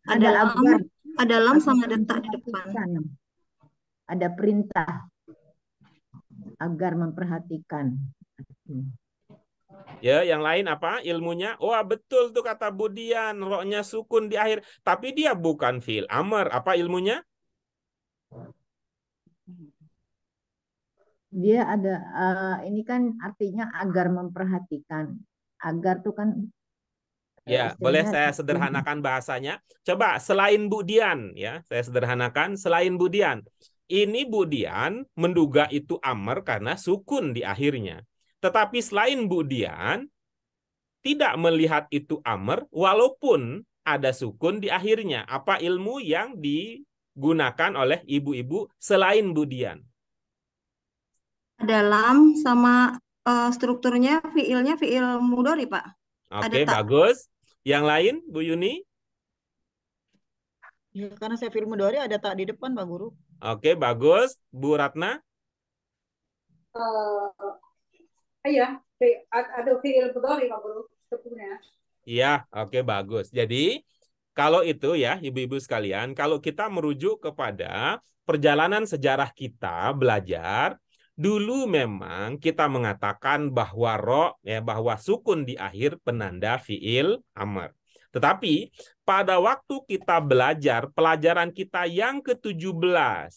Ada lam, agar. ada lam sama ada tak di depan. Ada perintah agar memperhatikan. Ya, yang lain apa ilmunya? Wah, betul tuh kata Budian, roknya sukun di akhir, tapi dia bukan fiil amr. Apa ilmunya? Dia ada ini kan artinya agar memperhatikan. Agar tuh kan ya, boleh saya sederhanakan bahasanya. Coba selain Budian ya, saya sederhanakan selain Budian. Ini Budian menduga itu amr karena sukun di akhirnya. Tetapi selain Budian tidak melihat itu amr walaupun ada sukun di akhirnya. Apa ilmu yang digunakan oleh ibu-ibu selain Budian? Ada lam sama strukturnya fiilnya fiil mudhari, Pak. Oke, Ada tak. bagus. Yang lain, Bu Yuni? Ya, karena saya film mudhari ada tak di depan, Pak Guru. Oke, bagus. Bu Ratna? Iya, ada fiil mudhari Pak Guru. Sebenarnya. Iya, oke, bagus. Jadi, kalau itu ya, ibu-ibu sekalian, kalau kita merujuk kepada perjalanan sejarah kita belajar, Dulu memang kita mengatakan bahwa bahwa sukun di akhir penanda fiil amr. Tetapi pada waktu kita belajar pelajaran kita yang ke-17,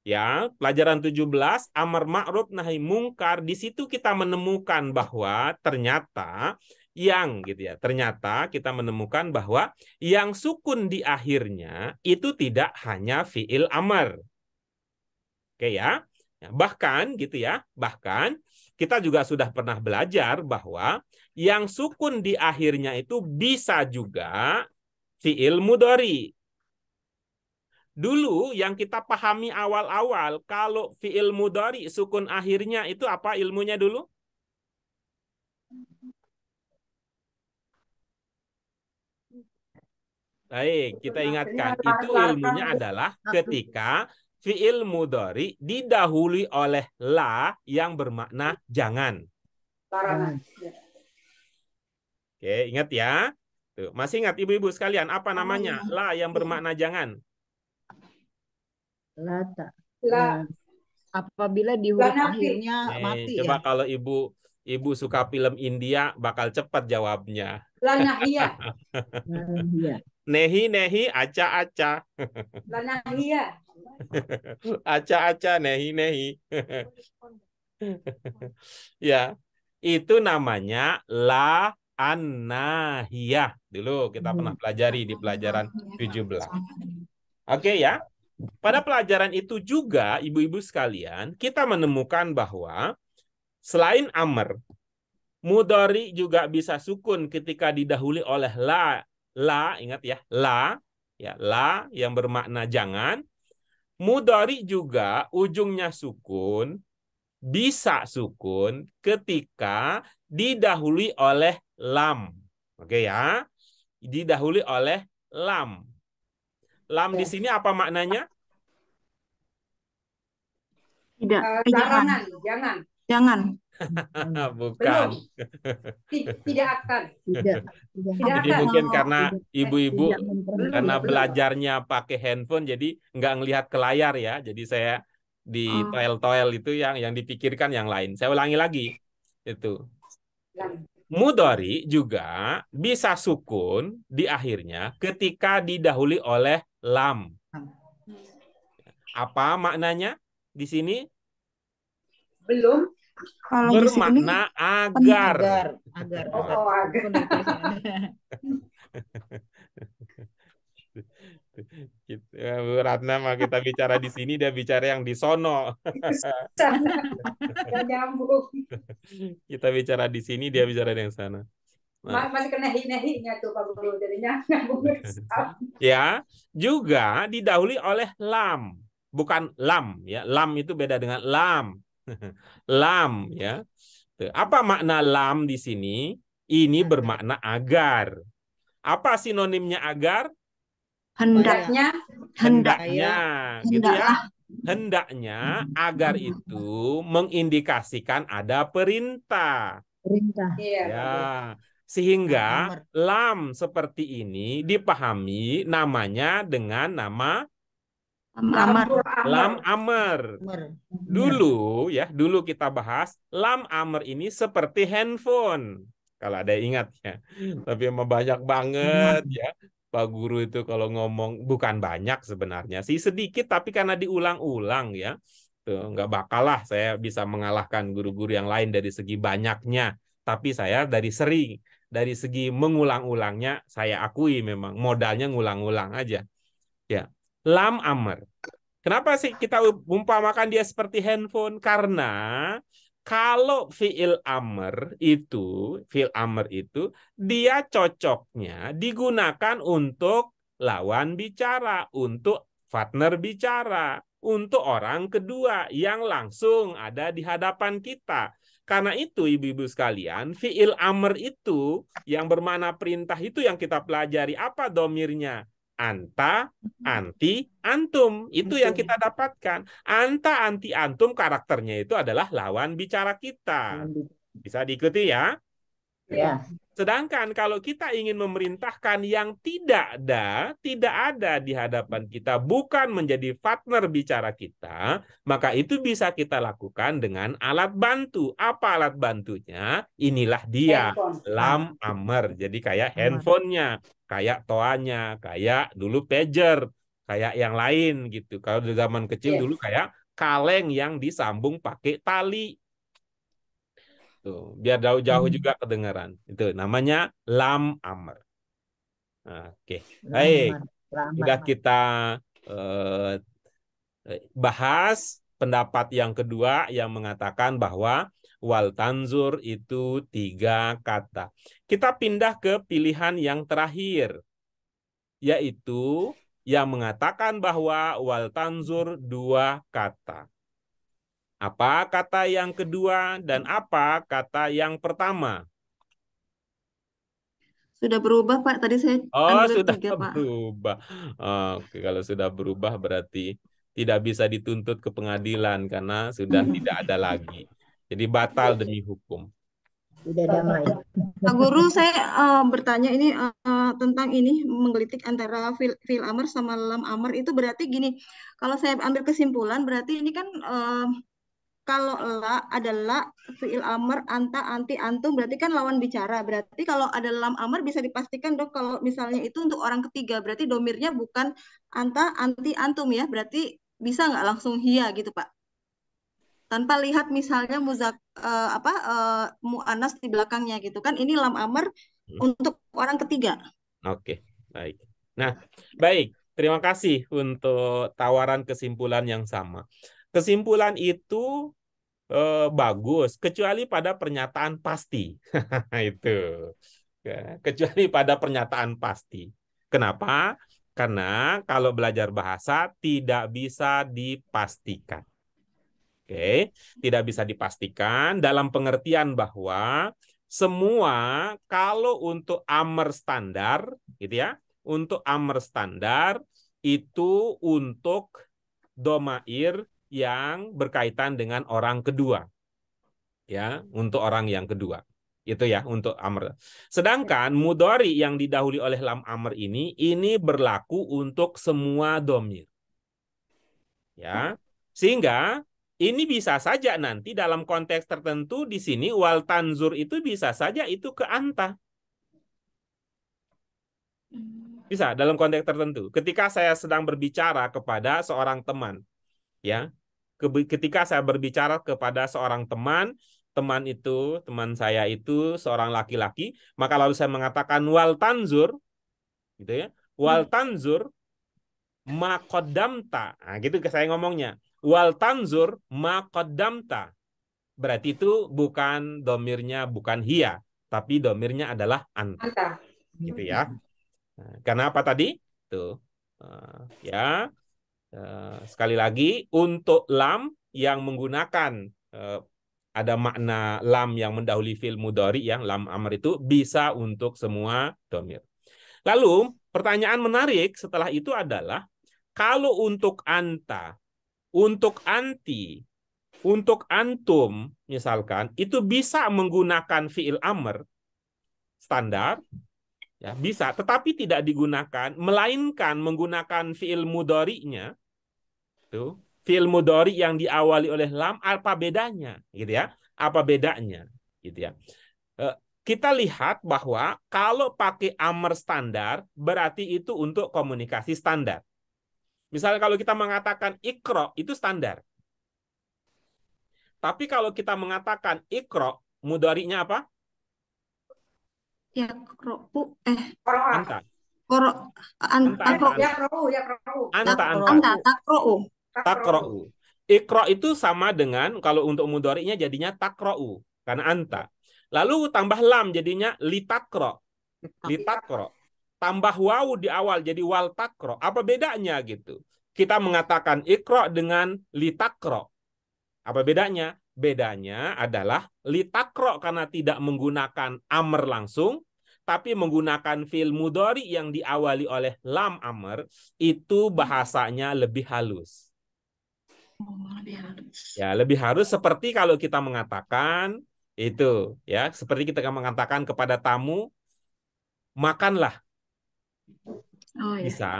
ya, pelajaran 17 amar ma'ruf nahi mungkar, di situ kita menemukan bahwa ternyata ternyata kita menemukan bahwa yang sukun di akhirnya itu tidak hanya fiil amr. Oke ya. Bahkan kita juga sudah pernah belajar bahwa yang sukun di akhirnya itu bisa juga fiil mudhari. Dulu yang kita pahami awal-awal, kalau fiil mudhari sukun akhirnya itu apa ilmunya dulu? Baik, kita ingatkan. Itu ilmunya adalah ketika fiil mudhari didahului oleh la yang bermakna jangan. Oke, ingat ya. Tuh, masih ingat ibu-ibu sekalian apa namanya? La yang bermakna jangan. Lata. La. Apabila di huruf akhirnya mati coba ya. kalau ibu suka film India bakal cepat jawabnya. La nahiyah. Nehi, aca. La nahiyah. Aca, nehi. Ya, itu namanya la an-nahiyah. Dulu kita pernah pelajari di pelajaran 17. Oke ya. Pada pelajaran itu juga, ibu-ibu sekalian, kita menemukan bahwa selain amr, mudhari juga bisa sukun ketika didahului oleh la. La, ingat ya, la yang bermakna jangan. Mudhari juga ujungnya sukun, bisa sukun ketika didahului oleh lam. Oke ya, didahului oleh lam. Lam di sini apa maknanya? Tidak. Jangan. Bukan. Tidak akan. Jadi mungkin karena ibu-ibu karena belajarnya pakai handphone jadi nggak ngelihat ke layar ya. Jadi saya di toel itu yang dipikirkan yang lain. Saya ulangi lagi. Itu. Mudhari juga bisa sukun di akhirnya ketika didahului oleh lam. Apa maknanya di sini? Belum. Bermakna agar. Agar. Bu Ratna mah kita bicara di sini, dia bicara yang di sono. Kita bicara di sini, dia bicara yang sana. Nah. Masih kena nehi-nehinya tuh Pak Guru, jadinya nyambung. Ya, juga didahului oleh lam, bukan lam ya. Lam itu beda dengan lam. Lam ya. Apa makna lam di sini? Ini bermakna agar. Apa sinonimnya agar? Hendaknya. Gitu ya. Hendaknya agar itu mengindikasikan ada perintah. Ya. Sehingga lam seperti ini dipahami namanya dengan nama lam amr. Dulu kita bahas lam amr ini seperti handphone. Kalau ada yang ingat ya. Tapi emang banyak banget ya. Pak Guru itu kalau ngomong bukan banyak sebenarnya sih, sedikit, tapi karena diulang-ulang ya. Tuh, nggak bakal lah saya bisa mengalahkan guru-guru yang lain dari segi banyaknya. Tapi saya dari segi mengulang-ulangnya saya akui memang modalnya ngulang-ulang aja. Ya. Lam amr. Kenapa sih kita umpamakan dia seperti handphone? Karena kalau fiil amr itu dia cocoknya digunakan untuk lawan bicara, untuk partner bicara, untuk orang kedua yang langsung ada di hadapan kita. Karena itu ibu-ibu sekalian, fiil amr itu yang bermakna perintah itu yang kita pelajari apa domirnya? Anta, anti, antum. Itu yang kita dapatkan. Anta, anti, antum karakternya itu adalah lawan bicara kita. Bisa diikuti ya? Ya. Sedangkan kalau kita ingin memerintahkan yang tidak ada di hadapan kita, bukan menjadi partner bicara kita, maka itu bisa kita lakukan dengan alat bantu. Apa alat bantunya? Inilah dia, Handphone. lam amr. Jadi kayak Amr. handphonenya, kayak toanya, kayak dulu pager, kayak yang lain gitu. Kalau di zaman kecil dulu kayak kaleng yang disambung pakai tali. Tuh, biar jauh-jauh juga kedengaran. Itu namanya lam amr. Nah, oke. Baik, sudah kita bahas pendapat yang kedua yang mengatakan bahwa wal tanzur itu 3 kata. Kita pindah ke pilihan yang terakhir, yaitu yang mengatakan bahwa wal tanzur 2 kata. Apa kata yang kedua dan apa kata yang pertama? Sudah berubah, Pak. Tadi saya Oh, ambil sudah 3, Pak. berubah. Oke, kalau sudah berubah berarti tidak bisa dituntut ke pengadilan karena sudah tidak ada lagi. Jadi batal demi hukum. Sudah damai. Pak Guru, saya bertanya ini tentang ini menggelitik antara fi'il amr sama lam amr itu berarti gini. Kalau saya ambil kesimpulan berarti ini kan kalau la adalah fi'il amr, anta, anti, antum berarti kan lawan bicara. Berarti kalau ada lam amr bisa dipastikan dok kalau misalnya itu untuk orang ketiga berarti domirnya bukan anta, anti, antum ya. Berarti bisa nggak langsung hia gitu Pak? Tanpa lihat misalnya mu'annas di belakangnya gitu kan ini lam amr untuk orang ketiga. Oke, baik. Nah, baik. Terima kasih untuk tawaran kesimpulan yang sama. Kesimpulan itu bagus, kecuali pada pernyataan pasti. Itu. Kecuali pada pernyataan pasti. Kenapa? Karena kalau belajar bahasa tidak bisa dipastikan. Oke, tidak bisa dipastikan dalam pengertian bahwa semua kalau untuk amr standar, gitu ya, untuk amr standar itu untuk domair yang berkaitan dengan orang kedua, ya, untuk orang yang kedua. Itu ya untuk amr. Sedangkan mudhari yang didahului oleh lam amr ini berlaku untuk semua domir. Ya. Sehingga ini bisa saja nanti dalam konteks tertentu di sini wal tanzur itu bisa saja itu ke anta. Bisa dalam konteks tertentu. Ketika saya sedang berbicara kepada seorang teman, ya. Ketika saya berbicara kepada seorang teman itu, teman saya itu seorang laki-laki, maka lalu saya mengatakan wal tanzur, gitu ya. Wal tanzur ma qaddamta. Nah, gitu saya ngomongnya. Wal tanzur ma qaddamta. Berarti itu bukan domirnya, bukan hia, tapi domirnya adalah anta. Gitu ya. Nah, karena apa tadi? Tuh. Ya. Sekali lagi, untuk lam yang menggunakan ada makna lam yang mendahului fi'il mudhari, yang lam amr itu bisa untuk semua domir. Lalu, pertanyaan menarik setelah itu adalah, kalau untuk anta, untuk anti, untuk antum, misalkan, itu bisa menggunakan fi'il amr standar, ya bisa, tetapi tidak digunakan, melainkan menggunakan fi'il mudhari'nya, tuh, fi'il mudhari yang diawali oleh lam, apa bedanya, gitu ya? Apa bedanya, gitu ya? Kita lihat bahwa kalau pakai amr standar, berarti itu untuk komunikasi standar. Misalnya kalau kita mengatakan ikro, itu standar. Tapi kalau kita mengatakan ikro, mudhari'nya apa? Ya, kropu, Anta. Takra'u. Ikro itu sama dengan, kalau untuk mudhari'nya jadinya takra'u, karena anta. Lalu tambah lam jadinya litakro. Litakro. Tambah wawu di awal jadi wal takro. Apa bedanya gitu? Kita mengatakan ikro dengan litakro. Apa bedanya? Bedanya adalah litakro karena tidak menggunakan amr langsung, tapi menggunakan fi'il mudhari yang diawali oleh lam amr, itu bahasanya lebih halus. Ya, lebih halus seperti kalau kita mengatakan Itu ya, seperti kita mengatakan kepada tamu, makanlah, Oh ya. bisa.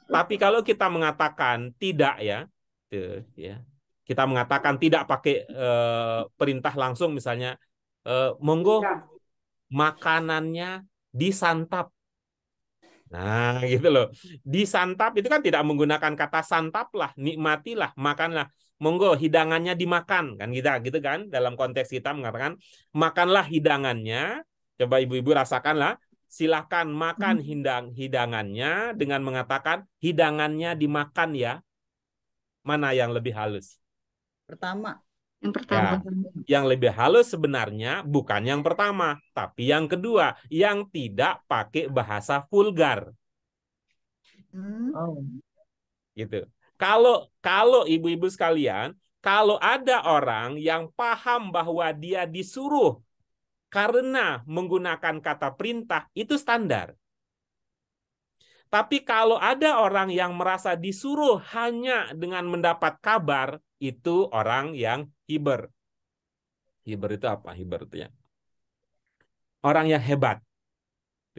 Tapi kalau kita mengatakan tidak ya, tuh, ya. Kita mengatakan tidak pakai perintah langsung, misalnya monggo Ya. makanannya disantap. Nah, gitu loh. Disantap itu kan tidak menggunakan kata santaplah, nikmatilah, makanlah. Monggo hidangannya dimakan, kan gitu kan. Dalam konteks kita mengatakan makanlah hidangannya. Coba ibu-ibu rasakanlah. Silahkan makan hidangannya dengan mengatakan hidangannya dimakan ya. Mana yang lebih halus? Pertama. Yang pertama. Ya, yang lebih halus sebenarnya bukan yang pertama, tapi yang kedua, yang tidak pakai bahasa vulgar. Oh. Gitu. Kalau ibu-ibu sekalian, kalau ada orang yang paham bahwa dia disuruh karena menggunakan kata perintah, itu standar. Tapi kalau ada orang yang merasa disuruh hanya dengan mendapat kabar, itu orang yang hiber. Hiber itu apa? Hiber itu ya. Orang yang hebat.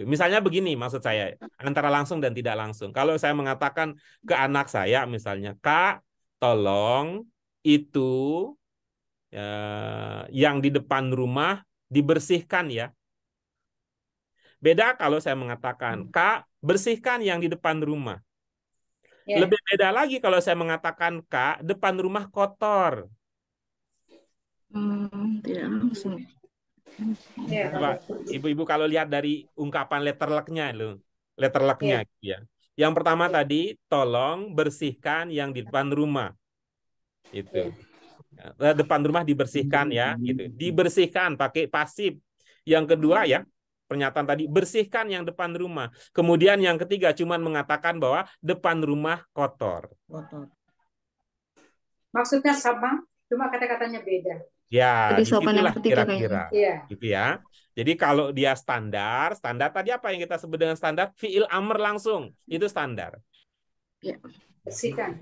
Misalnya begini maksud saya, antara langsung dan tidak langsung. Kalau saya mengatakan ke anak saya misalnya, Kak, tolong itu yang di depan rumah dibersihkan ya. Beda kalau saya mengatakan, Kak, bersihkan yang di depan rumah. Ya. Lebih beda lagi kalau saya mengatakan, Kak, depan rumah kotor. Tidak langsung. Ya. Coba ibu-ibu kalau lihat dari ungkapan letterluck-nya loh. Letterluck-nya gitu ya. Yang pertama tadi, tolong bersihkan yang di depan rumah. Itu. Depan rumah dibersihkan ya, gitu. Dibersihkan pakai pasif. Yang kedua ya, pernyataan tadi bersihkan yang depan rumah. Kemudian yang ketiga cuman mengatakan bahwa depan rumah kotor. Maksudnya sama, cuma kata-katanya beda. Ya, Lebih sopan yang disitulah ketiga kira-kira. Iya. Gitu ya. Jadi kalau dia standar tadi apa yang kita sebut dengan standar? Fi'il amr langsung. Itu standar. Ya. Bersihkan.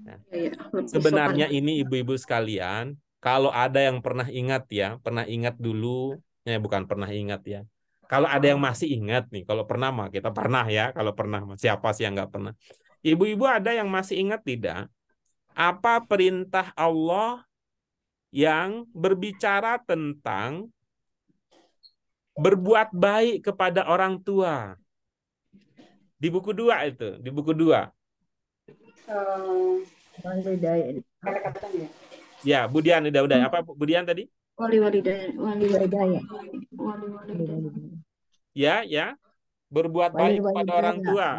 Nah, Ya, lebih sebenarnya sopan. ini ibu-ibu sekalian, kalau ada yang pernah ingat ya, pernah ingat dulu, bukan pernah ingat ya. Kalau ada yang masih ingat nih, kalau pernah mah kita pernah ya, kalau pernah siapa sih yang nggak pernah? Ibu-ibu ada yang masih ingat tidak? Apa perintah Allah yang berbicara tentang berbuat baik kepada orang tua? Di buku 2 itu, di buku 2. Kata-katanya. Ya, Budian udah. Apa Budian tadi? Wali-wali Daya. Ya. Berbuat baik kepada orang tua.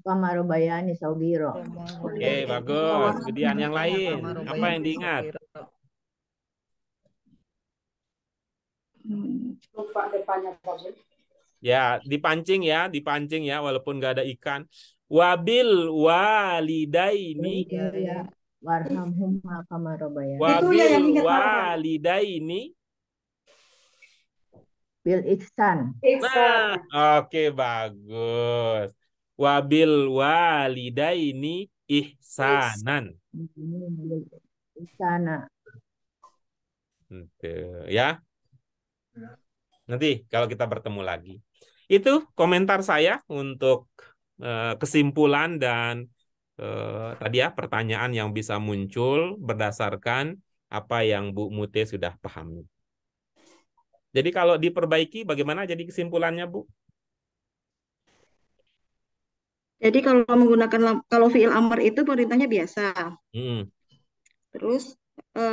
Kamarobayani Saubiro. Oke, bagus. Budian yang lain. Apa yang diingat? Lupa depannya Pak. Ya, dipancing ya, walaupun nggak ada ikan. Wabil walidaini. Warhamhuma kamarobayani. Wabil walidaini. Bil ihsan. Nah, oke, bagus. Wabil walidaini ihsanan. Ihsana. Ya. Nanti kalau kita bertemu lagi. Itu komentar saya untuk kesimpulan dan tadi ya pertanyaan yang bisa muncul berdasarkan apa yang Bu Mute sudah pahami. Jadi kalau diperbaiki bagaimana jadi kesimpulannya, Bu? Jadi kalau fi'il amr itu perintahnya biasa. Terus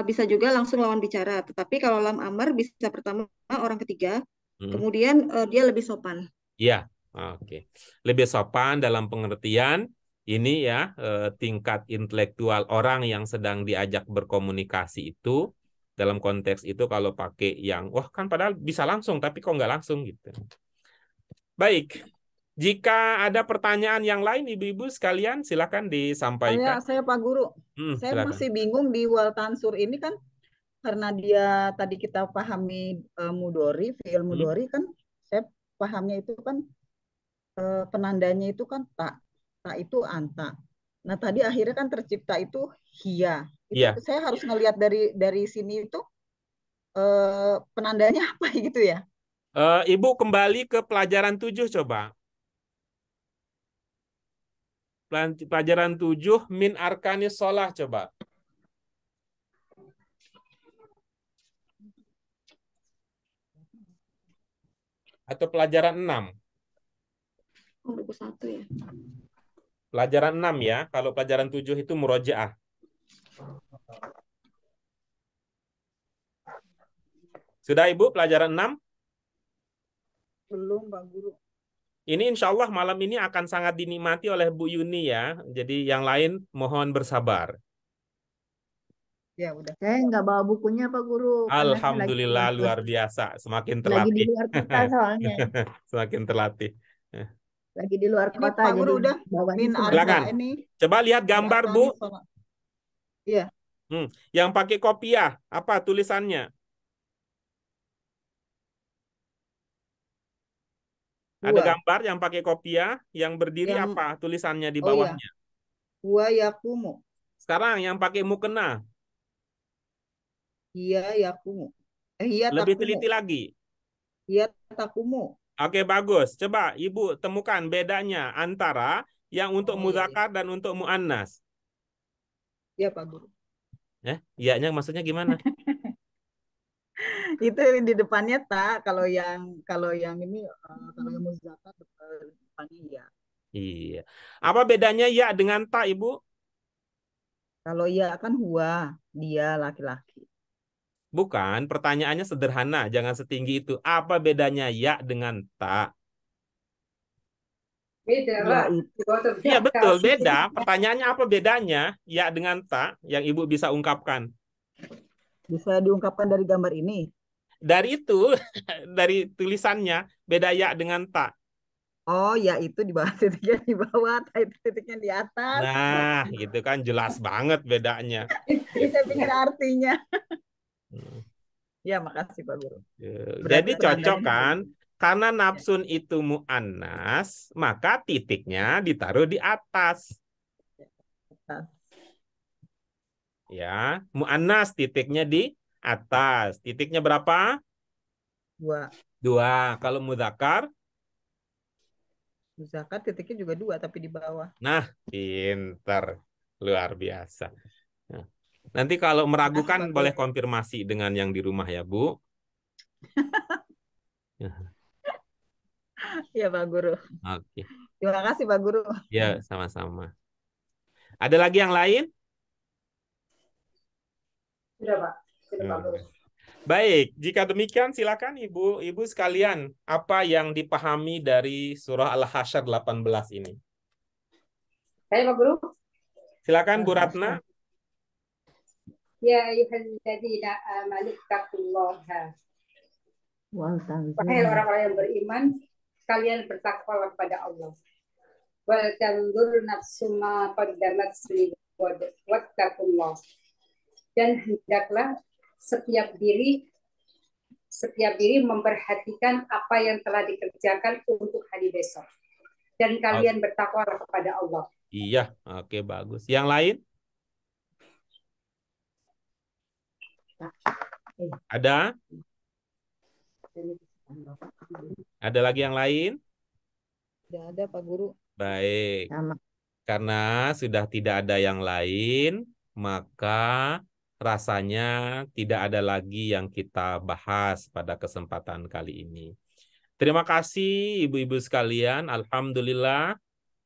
bisa juga langsung lawan bicara. Tetapi kalau lam amr bisa pertama orang ketiga, kemudian dia lebih sopan. Iya, oke. Lebih sopan dalam pengertian ini ya tingkat intelektual orang yang sedang diajak berkomunikasi itu dalam konteks itu kalau pakai yang wah kan padahal bisa langsung tapi kok nggak langsung gitu. Baik. Jika ada pertanyaan yang lain ibu-ibu sekalian silakan disampaikan. Saya Pak Guru, saya silakan. masih bingung di wal tansur ini kan karena dia tadi kita pahami mudori, fi'il mudori kan saya pahamnya itu kan penandanya itu kan tak itu anta. Nah tadi akhirnya kan tercipta itu hia. Itu saya harus ngelihat dari sini itu penandanya apa gitu ya? Ibu kembali ke pelajaran 7 coba. Pelajaran 7 min arkanis sholah coba. Atau pelajaran 6. Oh, buku 1 ya. Pelajaran 6 ya. Kalau pelajaran 7 itu murojaah. Sudah Ibu pelajaran 6? Belum, Pak Guru. Ini insya Allah malam ini akan sangat dinikmati oleh Bu Yuni ya. Jadi yang lain mohon bersabar. Ya udah. Saya nggak bawa bukunya Pak Guru karena saya Alhamdulillah luar biasa. Semakin lagi di terlatih. luar kota soalnya. Semakin terlatih. Lagi di luar Ini kota Pak Guru jadi udah bawanya min cuma Silakan. arka ini. Coba lihat gambar Bu. Iya. Yang pakai kopiah apa tulisannya? Ada Huwa. gambar yang pakai kopiah, yang berdiri Yang apa tulisannya di oh iya, bawahnya? huwa yakumu. Sekarang yang pakai mukena, Iya yakumu. Iya lebih takumu. teliti lagi. Iya takumu. Oke, bagus. Coba Ibu temukan bedanya antara yang untuk Oh iya, iya. mudzakkar dan untuk muannas. Iya Pak Guru. Iyanya maksudnya gimana? Itu di depannya tak, kalau yang ini kalau yang muzakkar depannya ya. Iya. Apa bedanya ya dengan ta, Ibu? Kalau ya kan huwa, dia laki-laki. Bukan, pertanyaannya sederhana, jangan setinggi itu. Apa bedanya ya dengan ta? Beda Ya lah. itu Iya betul, Kasih. beda. Pertanyaannya apa bedanya ya dengan ta yang Ibu bisa ungkapkan? bisa diungkapkan dari gambar ini. Dari itu, dari tulisannya, beda ya dengan ta. Oh ya itu di bawah, titiknya di bawah, tak itu titiknya di atas. Nah, gitu kan jelas banget bedanya. Jadi saya pikir artinya. Hmm. Ya makasih Pak Guru. Jadi Berarti cocok tandanya kan? begini. Karena nafsun itu mu'annas, maka titiknya ditaruh di atas. Atas. Ya, mu'annas titiknya di atas. Titiknya berapa? 2. 2. Kalau mudzakkar? Zakat titiknya juga 2 tapi di bawah. Nah, pinter. Luar biasa. Nah, nanti kalau meragukan Makasih, Pak boleh Guru. konfirmasi dengan yang di rumah ya, Bu. Ya Pak Guru. Oke. Terima kasih Pak Guru. Ya, sama-sama. Ada lagi yang lain? Sudah Pak. Sudah Pak Guru. Baik, jika demikian silakan Ibu sekalian, apa yang dipahami dari surah Al-Hasyr 18 ini? Saya Pak Guru. Silakan Bu Ratna. Ya ayyuhalladzina amanu taqullaha. Wahai orang-orang yang beriman, kalian bertakwalah kepada Allah. Wal tanzur nafsum ma qaddamat lighad wattaqullah. Dan hendaklah setiap diri memperhatikan apa yang telah dikerjakan untuk hari besok. Dan kalian bertakwalah kepada Allah. Iya, oke bagus. Yang lain? Ada? Ada lagi yang lain? Tidak ada Pak Guru. Baik. Sama. Karena sudah tidak ada yang lain, maka rasanya tidak ada lagi yang kita bahas pada kesempatan kali ini. Terima kasih ibu-ibu sekalian. Alhamdulillah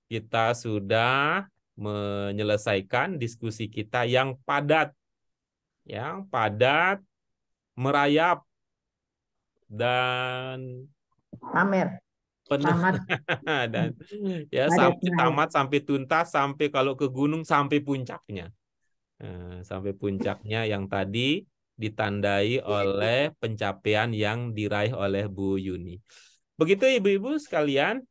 kita sudah menyelesaikan diskusi kita yang padat, merayap dan Pamer. penuh dan ya sampai tamat, sampai tuntas, sampai kalau ke gunung sampai puncaknya. Sampai puncaknya yang tadi ditandai oleh pencapaian yang diraih oleh Bu Yuni. Begitu ibu-ibu sekalian,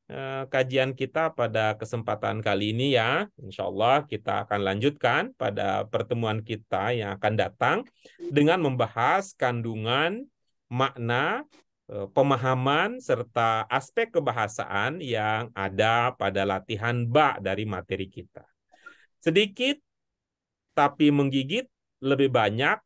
kajian kita pada kesempatan kali ini ya. Insya Allah kita akan lanjutkan pada pertemuan kita yang akan datang dengan membahas kandungan, makna, pemahaman, serta aspek kebahasaan yang ada pada latihan ba dari materi kita. Sedikit tapi menggigit, lebih banyak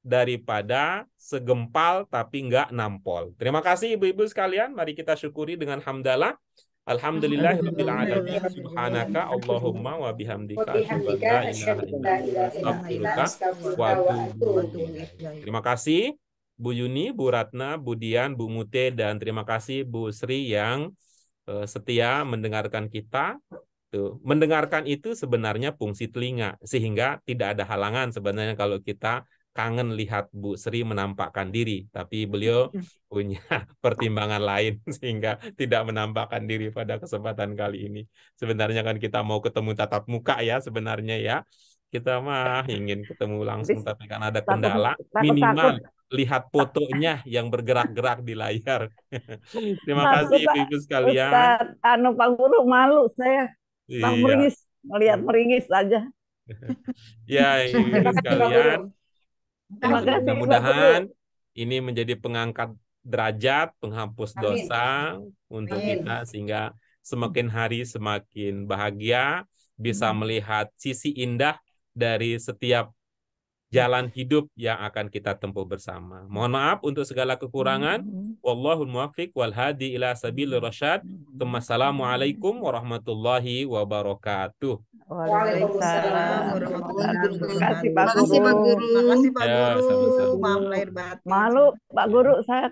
daripada segempal tapi nggak nampol. Terima kasih ibu-ibu sekalian. Mari kita syukuri dengan hamdalah. Alhamdulillahirabbil alamin. Subhanaka Allahumma wa bihamdika asyhadu an la ilaha illa anta astaghfiruka wa atubu ilaik. Terima kasih Bu Yuni, Bu Ratna, Bu Dian, Bu Mute, dan terima kasih Bu Sri yang setia mendengarkan kita. Tuh, mendengarkan itu sebenarnya fungsi telinga, sehingga tidak ada halangan sebenarnya kalau kita kangen lihat Bu Sri menampakkan diri, tapi beliau punya pertimbangan lain sehingga tidak menampakkan diri pada kesempatan kali ini. Sebenarnya kan kita mau ketemu tatap muka ya sebenarnya ya. Kita mah ingin ketemu langsung, tapi kan ada kendala. Minimal lihat fotonya yang bergerak-gerak di layar. Terima kasih ibu-ibu sekalian. Ustaz, Pak Guru, malu saya. Iya. Meringis, melihat meringis aja. Ya ibu-ibu sekalian. Terima kasih, Mudah-mudahan ini menjadi pengangkat derajat, penghapus Amin. dosa untuk Amin. kita, sehingga semakin hari semakin bahagia, bisa melihat sisi indah dari setiap jalan hidup yang akan kita tempuh bersama. Mohon maaf untuk segala kekurangan. Wallahul muwaffiq wal hadi ila sabilir rasyad. Wassalamualaikum warahmatullahi wabarakatuh. Waalaikumsalam warahmatullahi wabarakatuh. Terima kasih Pak Terima kasih Pak Guru. Guru. Makasih Pak Ya, Guru. sama-sama. Maaf lahir batin. Malu Pak Guru, saya